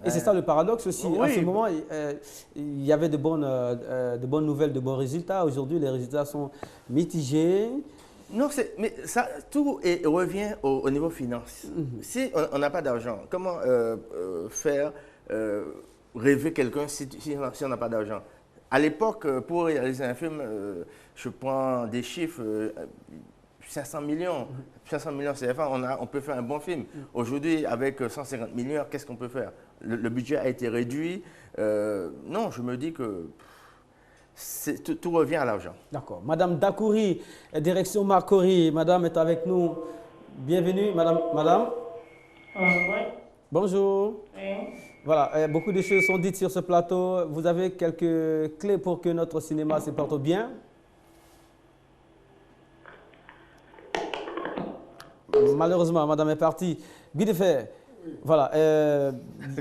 Et c'est ça le paradoxe aussi. Oui. À ce moment, il y avait de bonnes nouvelles, de bons résultats. Aujourd'hui, les résultats sont mitigés. Non, mais ça, tout revient au niveau finance. Si on n'a pas d'argent, comment faire rêver quelqu'un si on n'a pas d'argent? À l'époque, pour réaliser un film, je prends des chiffres, 500 millions. 500 millions CFA, on peut faire un bon film. Aujourd'hui, avec 150 millions, qu'est-ce qu'on peut faire? Le budget a été réduit. Non, je me dis que tout revient à l'argent. D'accord. Madame Dakouri, direction Marcory. Madame est avec nous. Bienvenue, madame. Oui. Bonjour. Oui. Voilà, beaucoup de choses sont dites sur ce plateau. Vous avez quelques clés pour que notre cinéma se porte bien? Malheureusement, madame est partie. Bidefé, voilà,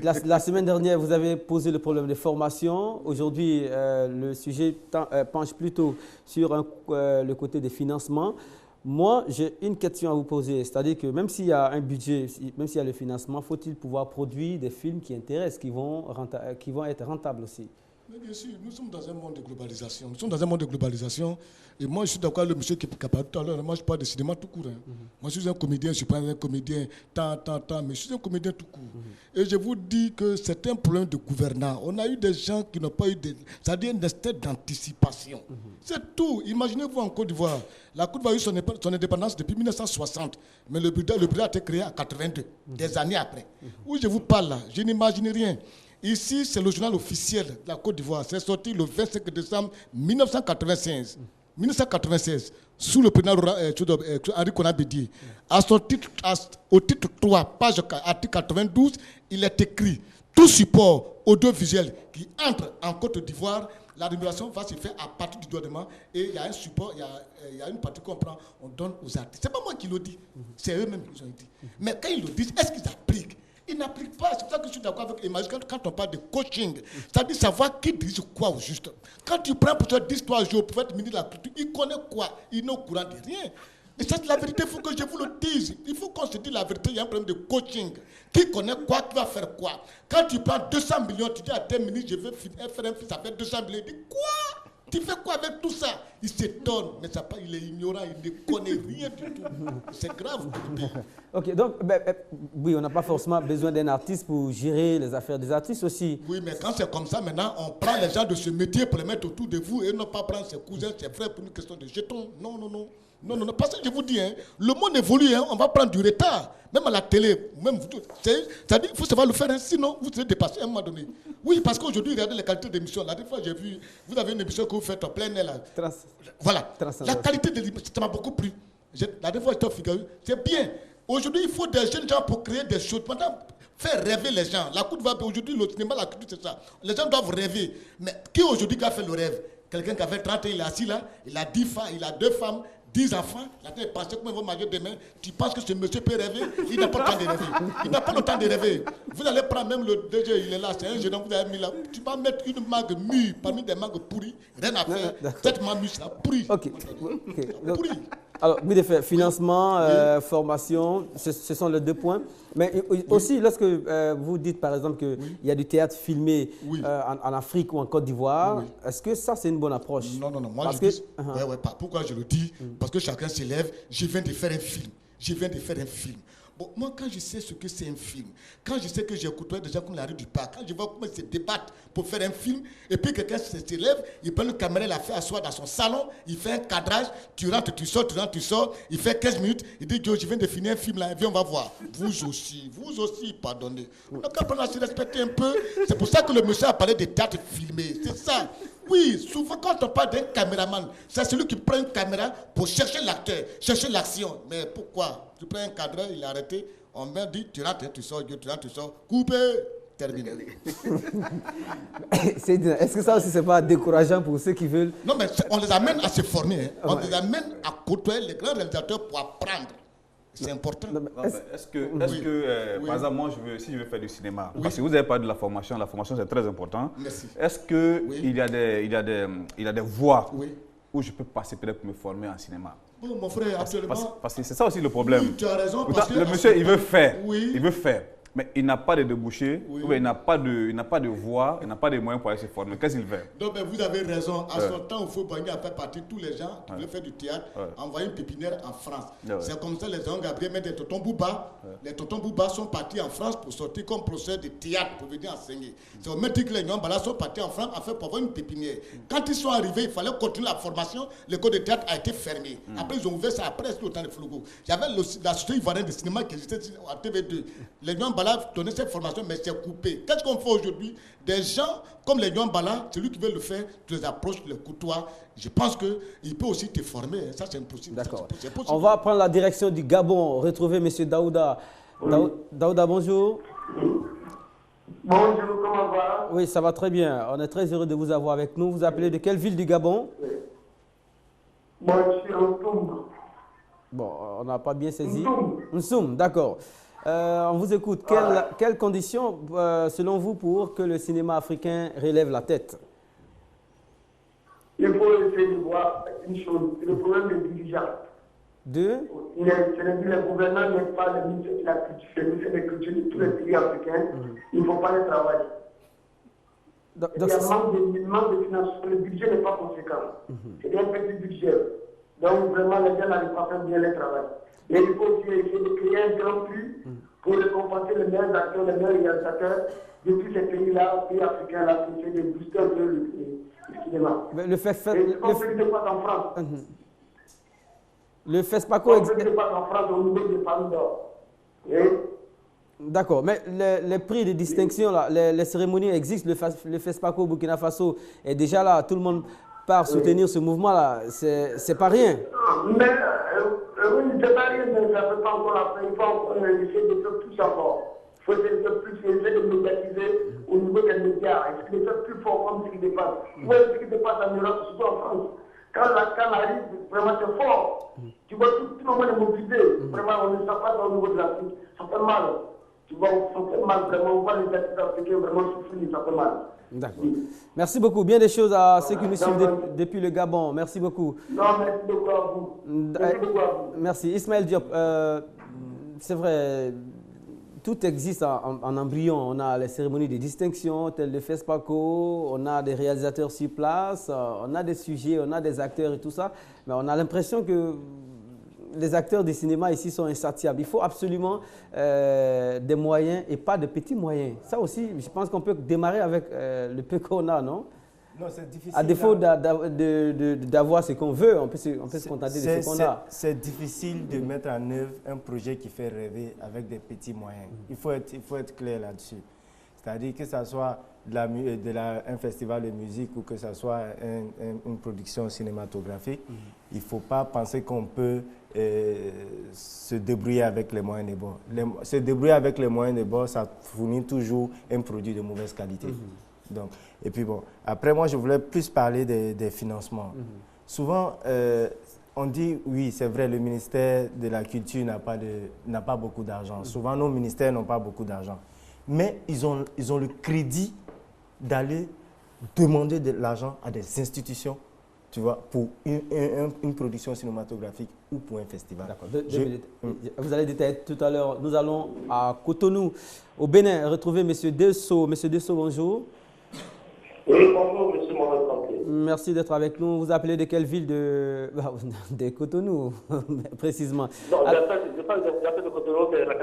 la semaine dernière, vous avez posé le problème des formations. Aujourd'hui, le sujet penche plutôt sur le côté des financements. Moi, j'ai une question à vous poser, c'est-à-dire que même s'il y a un budget, même s'il y a le financement, faut-il pouvoir produire des films qui intéressent, qui vont être rentables aussi? Mais bien sûr, nous sommes dans un monde de globalisation. Nous sommes dans un monde de globalisation. Et moi, je suis d'accord avec le monsieur qui a parlé tout à l'heure. Moi, je parle de cinéma tout court. Moi, je suis un comédien, je ne suis pas un comédien mais je suis un comédien tout court. Et je vous dis que c'est un problème de gouvernance. On a eu des gens qui n'ont pas eu c'est-à-dire un instinct d'anticipation. C'est tout. Imaginez-vous en Côte d'Ivoire. La Côte d'Ivoire a eu son indépendance depuis 1960. Mais le Bureau a été créé en 82, des années après. Où je vous parle là, je n'imagine rien. Ici, c'est le journal officiel de la Côte d'Ivoire. C'est sorti le 25 décembre 1996. 1996, sous le président Henri Konan Bédié. Au titre 3, page article 92, il est écrit « Tout support audiovisuel qui entre en Côte d'Ivoire, la rémunération va se faire à partir du gouvernement et il y a un support, il y a une partie qu'on prend, on donne aux artistes. » Ce n'est pas moi qui le dis, c'est eux-mêmes qui l'ont dit. Mais quand ils le disent, est-ce qu'ils appliquent? Ils n'appliquent pas. C'est pour ça que je suis d'accord avec Emmanuel quand on parle de coaching. C'est-à-dire savoir qui dirige quoi au juste. Quand tu prends pour toi 10-3 jours pour être ministre de la Culture, il connaît quoi? Il n'est au courant de rien. Et ça, c'est la vérité, il faut que je vous le dise. Il faut qu'on se dise la vérité, il y a un problème de coaching. Qui connaît quoi, qui va faire quoi? Quand tu prends 200 millions, tu dis à tes ministres, je veux faire un fils, ça fait 200 millions. Il dit quoi? Tu fais quoi avec tout ça? Il s'étonne, mais ça, il est ignorant, il ne connaît rien du tout. C'est grave. Ok, donc, oui, on n'a pas forcément besoin d'un artiste pour gérer les affaires des artistes aussi. Oui, mais quand c'est comme ça, maintenant, on prend les gens de ce métier pour les mettre autour de vous et non pas prendre ses cousins, ses frères pour une question de jetons. Non, non, non. Non, non, non, parce que je vous dis, le monde évolue, on va prendre du retard. Même à la télé, même c'est-à-dire qu'il faut savoir le faire, sinon vous serez dépassé à un moment donné. Oui, parce qu'aujourd'hui, regardez la qualité d'émission. La dernière fois, j'ai vu, vous avez une émission que vous faites en plein air. Voilà, la qualité de l'émission, ça m'a beaucoup plu. La dernière fois, j'étais au Figaro, c'est bien. Aujourd'hui, il faut des jeunes gens pour créer des choses. Pendant faire rêver les gens. La Côte d'Ivoire, aujourd'hui, le cinéma, la culture, c'est ça. Les gens doivent rêver. Mais qui aujourd'hui qui a fait le rêve? Quelqu'un qui avait 30 ans, il est assis là, il a 10 femmes, il a 2 femmes. 10 enfants, la tête est pensée comment ils vont manger demain. Tu penses que ce monsieur peut rêver? Il n'a pas le temps de rêver. Il n'a pas le temps de rêver. Vous allez prendre même le DG, il est là, c'est un jeune homme, vous avez mis là. Tu vas mettre une mangue mûre parmi des mangues pourries. Rien à faire. Cette mangue mûre, là, pourrie. Ok. Pourrie. Alors, financement, formation, ce sont les 2 points. Mais aussi, lorsque vous dites par exemple qu'il y a du théâtre filmé en Afrique ou en Côte d'Ivoire, est-ce que ça, c'est une bonne approche? Non, non, non. Moi, je dis, pourquoi je le dis? Parce que chacun s'élève. Je viens de faire un film. Je viens de faire un film. Bon, moi, quand je sais ce que c'est un film, quand je sais que j'ai côtoyé des gens comme la rue du Parc, quand je vois comment ils se débattent pour faire un film, et puis quelqu'un s'élève, il prend une caméra, il la fait asseoir dans son salon, il fait un cadrage, tu rentres, tu sors, il fait 15 minutes, il dit, Joe, je viens de finir un film là, viens, on va voir. Vous aussi, pardonnez. On a qu'à apprendre à se respecter un peu. C'est pour ça que le monsieur a parlé de théâtre filmé, c'est ça. Oui, souvent quand on parle d'un caméraman, c'est celui qui prend une caméra pour chercher l'acteur, chercher l'action. Mais pourquoi? Tu prends un cadre, il est arrêté, on me dit, tu rentres, tu sors, coupé, terminé. Est-ce que ça aussi, c'est pas décourageant pour ceux qui veulent? Non, mais on les amène à se former, on les amène à côtoyer les grands réalisateurs pour apprendre. C'est important. Est-ce que par exemple, moi, si je veux faire du cinéma, parce que vous avez parlé de la formation c'est très important. Merci. Est-ce qu'il y a des voies où je peux passer peut-être pour me former en cinéma? Bon, mon frère, actuellement... Parce que c'est ça aussi le problème. Oui, tu as raison. Le monsieur, il veut faire. Il veut faire. Mais il n'a pas de débouché, il n'a pas de voie, il n'a pas de moyens pour aller se former. Qu'est-ce qu'il fait? Donc, vous avez raison. À son temps, il faut Bangui a fait partie tous les gens qui voulaient faire du théâtre, envoyer une pépinière en France. C'est comme ça les gens Gabriel mettent des tontons Bouba. Les tontons Bouba sont partis en France pour sortir comme professeur de théâtre pour venir enseigner. C'est au même titre que les Nyambala sont partis en France pour avoir une pépinière. Quand ils sont arrivés, il fallait continuer la formation. L'école de théâtre a été fermée. Après, ils ont ouvert ça après le temps de Flogo. J'avais la société ivoirienne de cinéma qui existait à TV2. Les Nyambala Bala donnait cette formation, mais c'est coupé. Qu'est-ce qu'on fait aujourd'hui? Des gens comme les Lion Bala, celui qui veut le faire, tu les approches, tu les côtoies. Je pense qu'il peut aussi te former. Ça, c'est impossible. D'accord. On va prendre la direction du Gabon, retrouver M. Daouda. Oui. Daouda, bonjour. Bonjour, comment va? Oui, ça va très bien. On est très heureux de vous avoir avec nous. Vous appelez de quelle ville du Gabon? Moi, je suis en Toum. Bon, on n'a pas bien saisi. Nsoum, d'accord. On vous écoute. Quelles conditions, selon vous, pour que le cinéma africain relève la tête? Il faut essayer de voir une chose, le problème des dirigeants. Le gouvernement n'est pas le ministère de la culture, le ministère de la culture de tous les pays africains. Il ne faut pas le travailler. Il y a un manque de financement. Le budget n'est pas conséquent. C'est un petit budget. Donc vraiment, les gens n'arrivent pas à faire bien le travail. Mais il faut aussi essayer de créer un grand prix pour récompenser les meilleurs acteurs, les meilleurs réalisateurs de tous ces pays-là, pays africains-là, pour essayer de booster un peu le cinéma. Mais le FESPACO en France. Le FESPACO existe. En France au niveau de Palme d'Or. D'accord, mais les prix de distinction, là, les cérémonies existent. Le FESPACO au Burkina Faso est déjà là. Tout le monde part soutenir ce mouvement-là. C'est pas rien. Mais oui, c'est pas rien, mais ça ne peut pas encore après. Il faut encore essayer de faire plus encore. Il faut essayer de faire plus, essayer de médiatiser au niveau des médias. Essayer de faire plus fort comme ce qui dépasse. Vous voyez ce qui dépasse en Europe, surtout en France. Quand arrive, vraiment c'est fort. Tu vois, tout le monde est mobilisé. Vraiment, on ne sent pas au niveau de l'Afrique. Ça fait mal. Tu vois, ça fait mal vraiment. On voit les artistes africains vraiment souffrir, ça fait mal. D'accord. Merci beaucoup. Bien des choses à ceux qui nous suivent depuis le Gabon. Merci beaucoup. Non, merci beaucoup à vous. Merci beaucoup à vous. Merci. Ismaël Diop, c'est vrai, tout existe en embryon. On a les cérémonies de distinction, telles le FESPACO, on a des réalisateurs sur place, on a des sujets, on a des acteurs et tout ça. Mais on a l'impression que les acteurs du cinéma ici sont insatiables. Il faut absolument des moyens et pas de petits moyens. Ça aussi, je pense qu'on peut démarrer avec le peu qu'on a, non? Non, c'est difficile. À défaut d'avoir ce qu'on veut, on peut se contenter de ce qu'on a. C'est difficile de mettre en œuvre un projet qui fait rêver avec des petits moyens. Il faut être clair là-dessus. C'est-à-dire que ce soit un festival de musique ou que ce soit une production cinématographique, il ne faut pas penser qu'on peut se débrouiller avec les moyens de bord. Se débrouiller avec les moyens de bord, ça fournit toujours un produit de mauvaise qualité. Donc, et puis bon, après moi je voulais plus parler des financements. Souvent, on dit, oui, c'est vrai, le ministère de la Culture n'a pas beaucoup d'argent. Souvent, nos ministères n'ont pas beaucoup d'argent. Mais ils ont le crédit d'aller demander de l'argent à des institutions, tu vois, pour une production cinématographique ou pour un festival. D'accord. Vous allez détailler tout à l'heure. Nous allons à Cotonou, au Bénin, retrouver M. Dessau. M. Dessau, bonjour. Oui, bonjour, M. Mohamed Kanté. Merci d'être avec nous. Vous appelez de quelle ville de Cotonou, précisément? Non, j'appelle de Cotonou, c'est la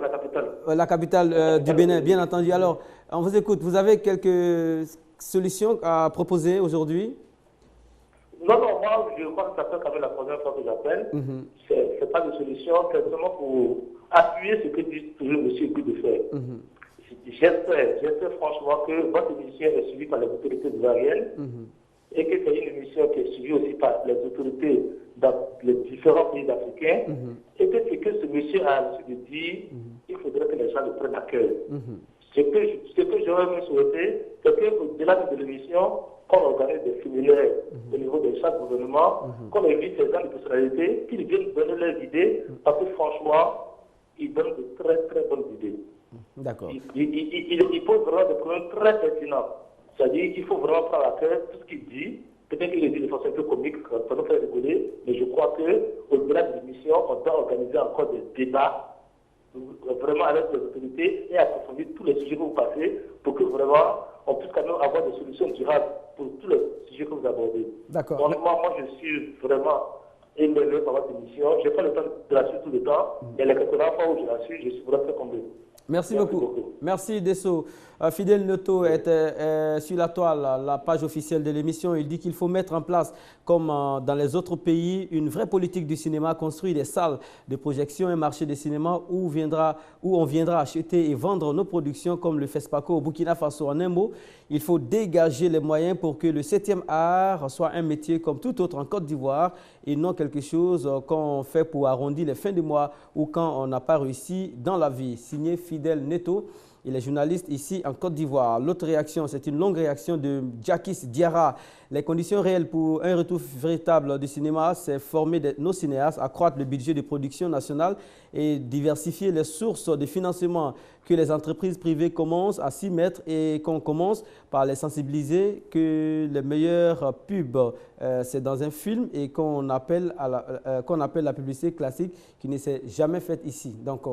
capitale. La capitale du Bénin, bien entendu. Alors, on vous écoute. Vous avez quelques solutions à proposer aujourd'hui? Non, moi, je crois que ça fait quand même la première fois que j'appelle. C'est pas de solution, c'est seulement pour appuyer ce que dit toujours M. Guy de faire. J'espère franchement que votre émission est suivie par les autorités ivoiriennes et que c'est une émission qui est suivie aussi par les autorités dans les différents pays africains et que ce que ce monsieur a l'habitude de dire, il faudrait que les gens le prennent à cœur. Ce que j'aurais souhaité, c'est qu'au-delà de l'émission, qu'on organise des séminaires au niveau de chaque gouvernement, qu'on invite les gens de personnalité, qu'ils viennent donner leurs idées, parce que franchement, ils donnent de très très bonnes idées. D'accord. Il pose vraiment des problèmes très pertinents. C'est-à-dire qu'il faut vraiment prendre à cœur tout ce qu'il dit. Peut-être qu'il le dit de façon un peu comique pour nous faire rigoler, mais je crois qu'au-delà de l'émission, on doit organiser encore des débats vraiment avec les autorités et approfondir tous les sujets que vous passez pour que vraiment on puisse quand même avoir des solutions durables pour tous les sujets que vous abordez. D'accord. Donc moi je suis vraiment émerveillé par votre émission. Je n'ai pas le temps de la suivre tout le temps, mais les quelques fois où je la suis, je suis vraiment très convaincu. Merci beaucoup. Merci Desso. Fidèle Noto est sur la toile, la page officielle de l'émission. Il dit qu'il faut mettre en place, comme dans les autres pays, une vraie politique du cinéma, construire des salles de projection, un marché de cinéma où on viendra acheter et vendre nos productions comme le FESPACO au Burkina Faso. En un mot, il faut dégager les moyens pour que le 7e art soit un métier comme tout autre en Côte d'Ivoire et non quelque chose qu'on fait pour arrondir les fins de mois ou quand on n'a pas réussi dans la vie. Signé Fidèle Neto. Il est journaliste ici en Côte d'Ivoire. L'autre réaction, c'est une longue réaction de Jacques Diarra. Les conditions réelles pour un retour véritable du cinéma, c'est former nos cinéastes, accroître le budget de production nationale et diversifier les sources de financement, que les entreprises privées commencent à s'y mettre et qu'on commence par les sensibiliser que les meilleurs pubs, c'est dans un film et qu'on appelle la publicité classique qui ne s'est jamais faite ici. Donc,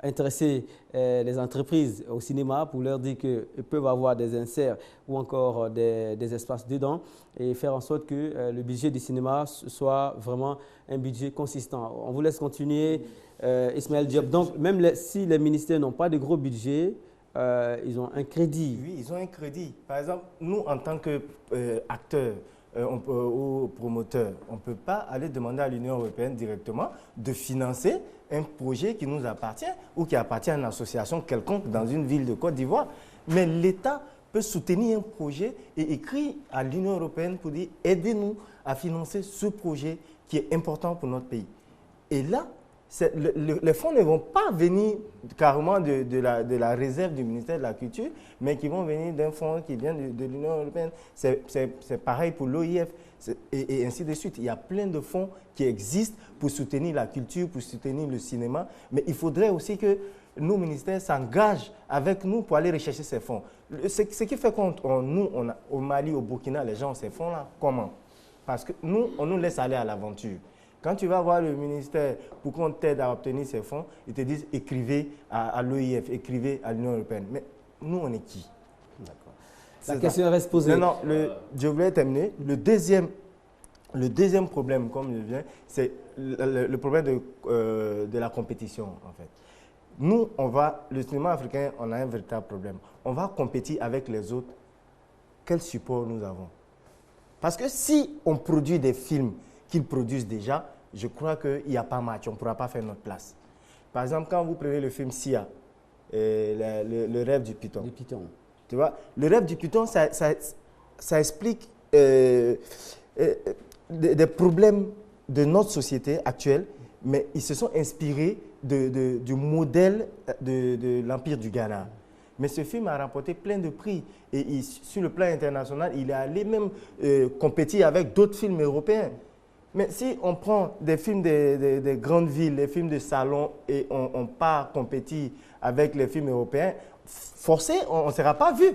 intéresser les entreprises au cinéma pour leur dire qu'ils peuvent avoir des inserts ou encore des espaces dedans et faire en sorte que le budget du cinéma soit vraiment un budget consistant. On vous laisse continuer, Ismaël Diop. Donc, même si les ministères n'ont pas de gros budget, ils ont un crédit. Oui, ils ont un crédit. Par exemple, nous, en tant qu'acteurs ou promoteurs, on ne peut pas aller demander à l'Union européenne directement de financer un projet qui nous appartient ou qui appartient à une association quelconque dans une ville de Côte d'Ivoire. Mais l'État peut soutenir un projet et écrire à l'Union européenne pour dire « aidez-nous à financer ce projet qui est important pour notre pays ». Et là, les fonds ne vont pas venir carrément de la réserve du ministère de la Culture, mais qui vont venir d'un fonds qui vient de l'Union européenne. C'est pareil pour l'OIF et ainsi de suite. Il y a plein de fonds qui existent pour soutenir la culture, pour soutenir le cinéma, mais il faudrait aussi que nos ministères s'engagent avec nous pour aller rechercher ces fonds. Ce qui fait qu'au Mali, au Burkina, les gens ont ces fonds-là. Comment? Parce que nous, on nous laisse aller à l'aventure. Quand tu vas voir le ministère pour qu'on t'aide à obtenir ces fonds, ils te disent écrivez à l'OIF, écrivez à l'Union européenne. Mais nous, on est qui? La question reste posée. Non, je voulais terminer. Le deuxième problème, comme je viens, c'est le problème de la compétition, en fait. Nous, le cinéma africain, on a un véritable problème. On va compétir avec les autres. Quel support nous avons? Parce que si on produit des films qu'ils produisent déjà, je crois qu'il n'y a pas match, on ne pourra pas faire notre place. Par exemple, quand vous prenez le film Sia, le rêve du python. Tu vois, le rêve du python, ça explique des problèmes de notre société actuelle, mais ils se sont inspirés du modèle de l'Empire du Ghana. Mais ce film a remporté plein de prix. Et sur le plan international, il est allé même compétir avec d'autres films européens. Mais si on prend des films des grandes villes, les films de salon, et on part compétir avec les films européens, forcé, on ne sera pas vu.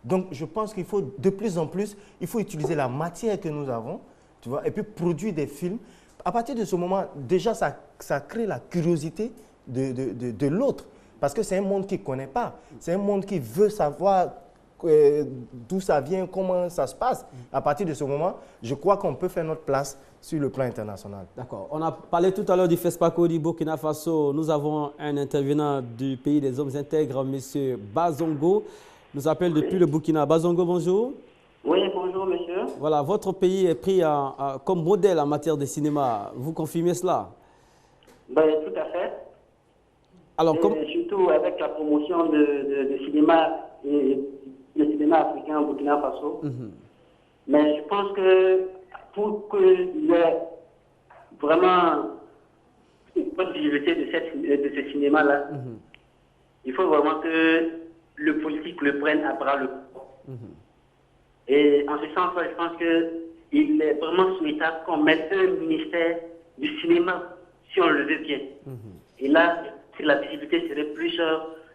Donc, je pense qu'il faut de plus en plus, il faut utiliser la matière que nous avons, tu vois, et puis produire des films. À partir de ce moment, déjà, ça crée la curiosité de l'autre. Parce que c'est un monde qu'il ne connaît pas. C'est un monde qui veut savoir d'où ça vient, comment ça se passe. À partir de ce moment, je crois qu'on peut faire notre place sur le plan international. D'accord. On a parlé tout à l'heure du FESPACO du Burkina Faso. Nous avons un intervenant du pays des hommes intègres, M. Bazongo. Nous appelle depuis le Burkina. Bazongo, bonjour. Oui, bonjour, monsieur. Voilà, votre pays est pris comme modèle en matière de cinéma. Vous confirmez cela? Ben, tout à fait. Alors, surtout avec la promotion de cinéma et le cinéma africain au Burkina Faso. Mais je pense que pour qu'il y ait vraiment une bonne visibilité de ce cinéma-là, il faut vraiment que le politique le prenne à bras le corps. Et en ce sens, je pense qu'il est vraiment souhaitable qu'on mette un ministère du cinéma, si on le veut bien. Et là, la visibilité serait plus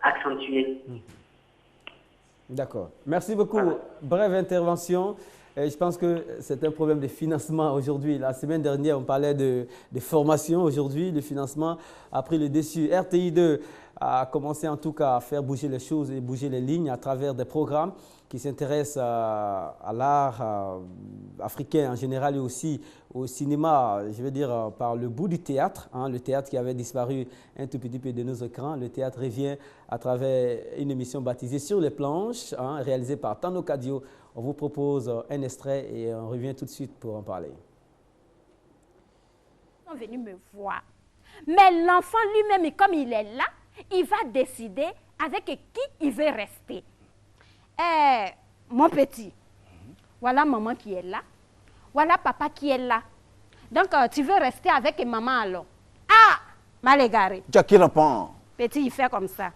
accentuée. D'accord. Merci beaucoup. Voilà. Brève intervention. Je pense que c'est un problème de financement aujourd'hui. La semaine dernière, on parlait de formation. Aujourd'hui, le financement a pris le dessus. RTI2, à commencer en tout cas à faire bouger les choses et bouger les lignes à travers des programmes qui s'intéressent à l'art africain en général et aussi au cinéma, je veux dire par le bout du théâtre, hein, le théâtre qui avait disparu un tout petit peu de nos écrans. Le théâtre revient à travers une émission baptisée Sur les planches, hein, réalisée par Tano Kadio. On vous propose un extrait et on revient tout de suite pour en parler. Ils sont venus me voir. Mais l'enfant lui-même, comme il est là, il va décider avec qui il veut rester. Mon petit, voilà maman qui est là. Voilà papa qui est là. Donc, tu veux rester avec maman alors? Ah, mal égaré. Petit, il fait comme ça.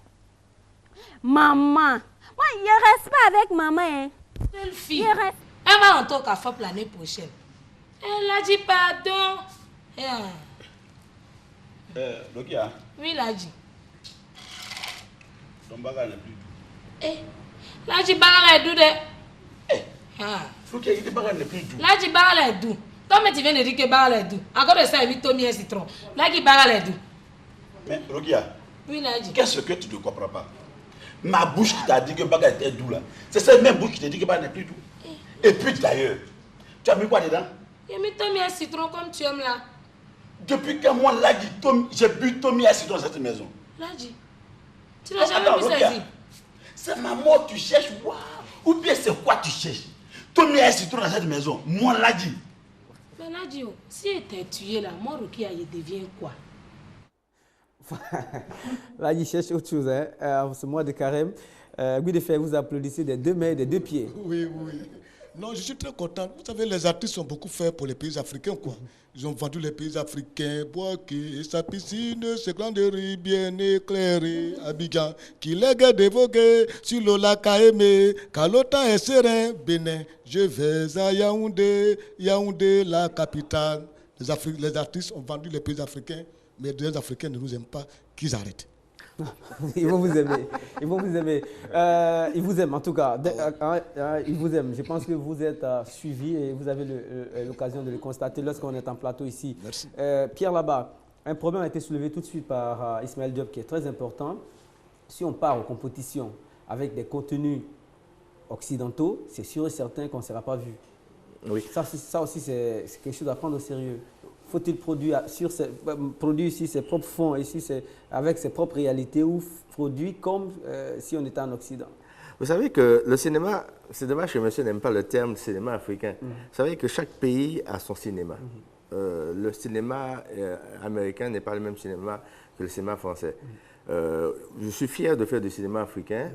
Maman. Moi, il ne reste pas avec maman. Hein. Quelle fille. Elle va en tant qu'à FOP l'année prochaine. Elle a dit pardon. Lokia. Oui, il a dit. Ton bagage n'est plus doux. Là, tu parles doux de. Lokia, il te bagage n'est plus doux. Là, tu parles doux. Toi, mais tu viens de dire que bagage est doux. Encore de ça, il vit Tommy et citron. Là, qui bagage est doux. Mais Lokia. Oui, il a dit. Qu'est-ce que tu ne comprends pas? Ma bouche qui t'a dit que bagage était doux là. C'est cette même bouche qui t'a dit que bagage n'est plus doux. Et puis d'ailleurs, tu as mis quoi dedans? J'ai mis Tommy et citron comme tu aimes là. Depuis qu'un mois là, j'ai bu Tommy et citron dans cette maison. Là, dit. Tu n'as jamais vu ça ici? C'est ma mort tu cherches, wow. Ou bien c'est quoi tu cherches? Tommy et citron dans cette maison, moi l'a dit. Mais là, dit, si il était tué là, moi, Rukia, il devient quoi? Là, il cherche autre chose, hein. Ce mois de carême. Guy de Fer, vous applaudissez des deux mains et des deux pieds. Oui, oui. Non, je suis très content. Vous savez, les artistes ont beaucoup fait pour les pays africains, quoi. Ils ont vendu les pays africains, Boaké et sa piscine, ses grandes rues bien éclairées, Abidjan, qui lègue dévogué sur le lac Aémé, car le temps est serein, Bénin. Je vais à Yaoundé, Yaoundé, la capitale. Les artistes ont vendu les pays africains, mais les Africains ne nous aiment pas, qu'ils arrêtent. Ils vont vous aimer. Ils vont vous aimer. Ils vous aiment en tout cas. Ils vous aiment. Je pense que vous êtes suivis et vous avez l'occasion de le constater lorsqu'on est en plateau ici. Merci. Pierre Laba, un problème a été soulevé tout de suite par Ismaël Diop qui est très important. Si on part aux compétitions avec des contenus occidentaux, c'est sûr et certain qu'on ne sera pas vu. Oui. Ça aussi, c'est quelque chose à prendre au sérieux. Faut-il produire ici ses propres fonds, ici avec ses propres réalités ou produire comme si on était en Occident? Vous savez que le cinéma, c'est dommage que monsieur n'aime pas le terme cinéma africain. Vous savez que chaque pays a son cinéma. Le cinéma américain n'est pas le même cinéma que le cinéma français. Je suis fier de faire du cinéma africain.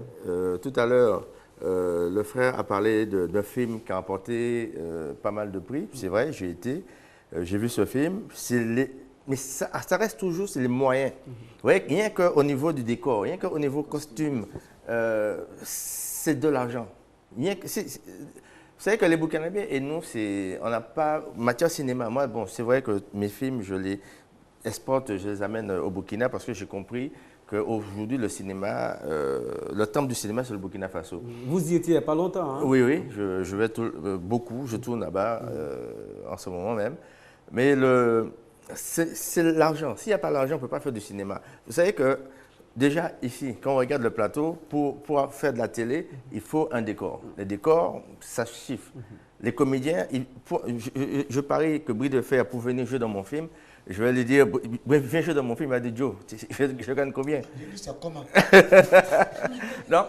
Tout à l'heure, le frère a parlé d'un film qui a remporté pas mal de prix. C'est vrai, j'ai été. J'ai vu ce film, mais ça reste toujours les moyens. Vous voyez, rien qu'au niveau du décor, rien qu'au niveau costume, c'est de l'argent. Vous savez que les Burkinabés et nous, on n'a pas matière cinéma. Moi, bon, c'est vrai que mes films, je les exporte, je les amène au Burkina parce que j'ai compris qu'aujourd'hui, le cinéma, le temple du cinéma, c'est le Burkina Faso. Vous y étiez il n'y a pas longtemps, hein? Oui, oui, je vais beaucoup, je tourne là-bas en ce moment même. Mais c'est l'argent. S'il n'y a pas l'argent, on ne peut pas faire du cinéma. Vous savez que déjà ici, quand on regarde le plateau, pour faire de la télé, il faut un décor. Les décors, ça chiffre. Les comédiens, je parie que Brie de Fer, pour venir jouer dans mon film, je vais lui dire, viens jouer dans mon film, il va dire, Joe, je gagne combien? Je dis ça comment? Non,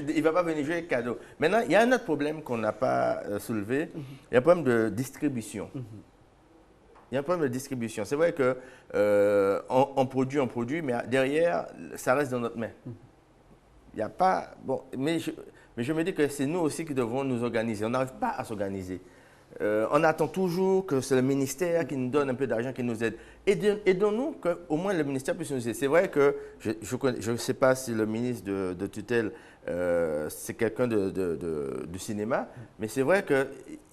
il ne va pas venir jouer cadeau. Maintenant, il y a un autre problème qu'on n'a pas soulevé, il y a un problème de distribution. Il y a un problème de distribution. C'est vrai qu'on produit, mais derrière, ça reste dans notre main. Il n'y a pas... Bon, mais je me dis que c'est nous aussi qui devons nous organiser. On n'arrive pas à s'organiser. On attend toujours que c'est le ministère qui nous donne un peu d'argent, qui nous aide. Aidons-nous qu'au moins le ministère puisse nous aider. C'est vrai que je ne sais pas si le ministre de tutelle, c'est quelqu'un du cinéma, mais c'est vrai que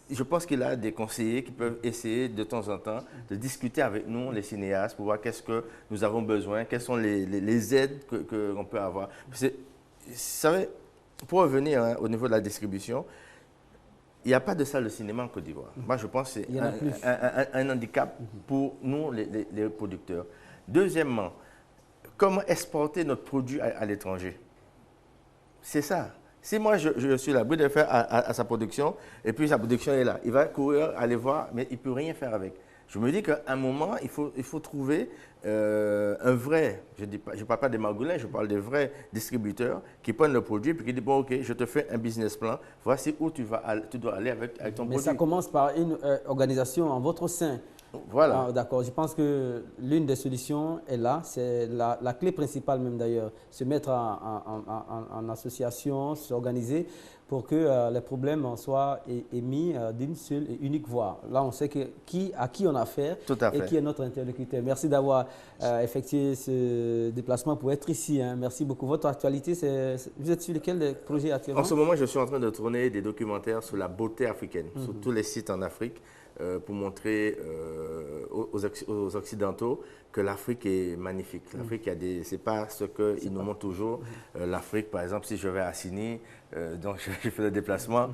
je pense qu'il a des conseillers qui peuvent essayer de temps en temps de discuter avec nous, les cinéastes, pour voir qu'est-ce que nous avons besoin, quelles sont les aides qu'on peut avoir. Vous savez, pour revenir au niveau de la distribution, il n'y a pas de salle de cinéma en Côte d'Ivoire. Moi, je pense que c'est un handicap pour nous, les producteurs. Deuxièmement, comment exporter notre produit à l'étranger. C'est ça. Si moi, je suis là, but de faire à sa production, et puis sa production est là, il va courir, aller voir, mais il ne peut rien faire avec. Je me dis qu'à un moment, il faut trouver un vrai, je ne parle pas des margoulins, je parle des vrais distributeurs qui prennent le produit et qui disent, bon, ok, je te fais un business plan, voici où tu dois aller avec ton produit. Mais ça commence par une organisation en votre sein. Voilà. Ah, d'accord, je pense que l'une des solutions est là, c'est la clé principale même d'ailleurs, se mettre en association, s'organiser pour que les problèmes soient émis d'une seule et unique voix. Là, on sait à qui on a affaire et qui est notre interlocuteur. Merci d'avoir effectué ce déplacement pour être ici. Hein. Merci beaucoup. Votre actualité, vous êtes sur lequel des projets actuellement? En ce moment, je suis en train de tourner des documentaires sur la beauté africaine, sur tous les sites en Afrique. Pour montrer aux Occidentaux que l'Afrique est magnifique. L'Afrique, c'est pas ce qu'ils nous montrent toujours. L'Afrique, par exemple, si je vais à Assini, donc je fais le déplacement,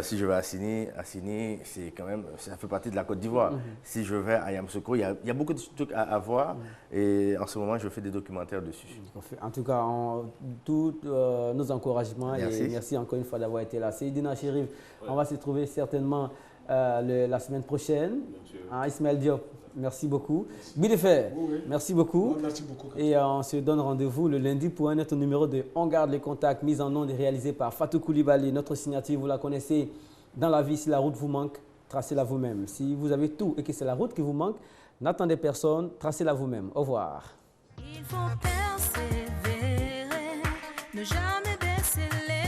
si je vais à Assini, c'est quand même, ça fait partie de la Côte d'Ivoire. Si je vais à Yamoussoukro, il y a beaucoup de trucs à voir et en ce moment, je fais des documentaires dessus. En tout cas, tous nos encouragements et merci encore une fois d'avoir été là. Seydina Chérif, on va se trouver certainement la semaine prochaine. Ismaël Diop, merci beaucoup. Bideffer, merci beaucoup. Merci beaucoup. Et on se donne rendez-vous le lundi pour un autre numéro de On garde les contacts, mise en onde et réalisé par Fatou Koulibaly. Notre signature, vous la connaissez. Dans la vie, si la route vous manque, tracez-la vous-même. Si vous avez tout et que c'est la route qui vous manque, n'attendez personne, tracez-la vous-même. Au revoir. Il faut persévérer, ne jamais baisser les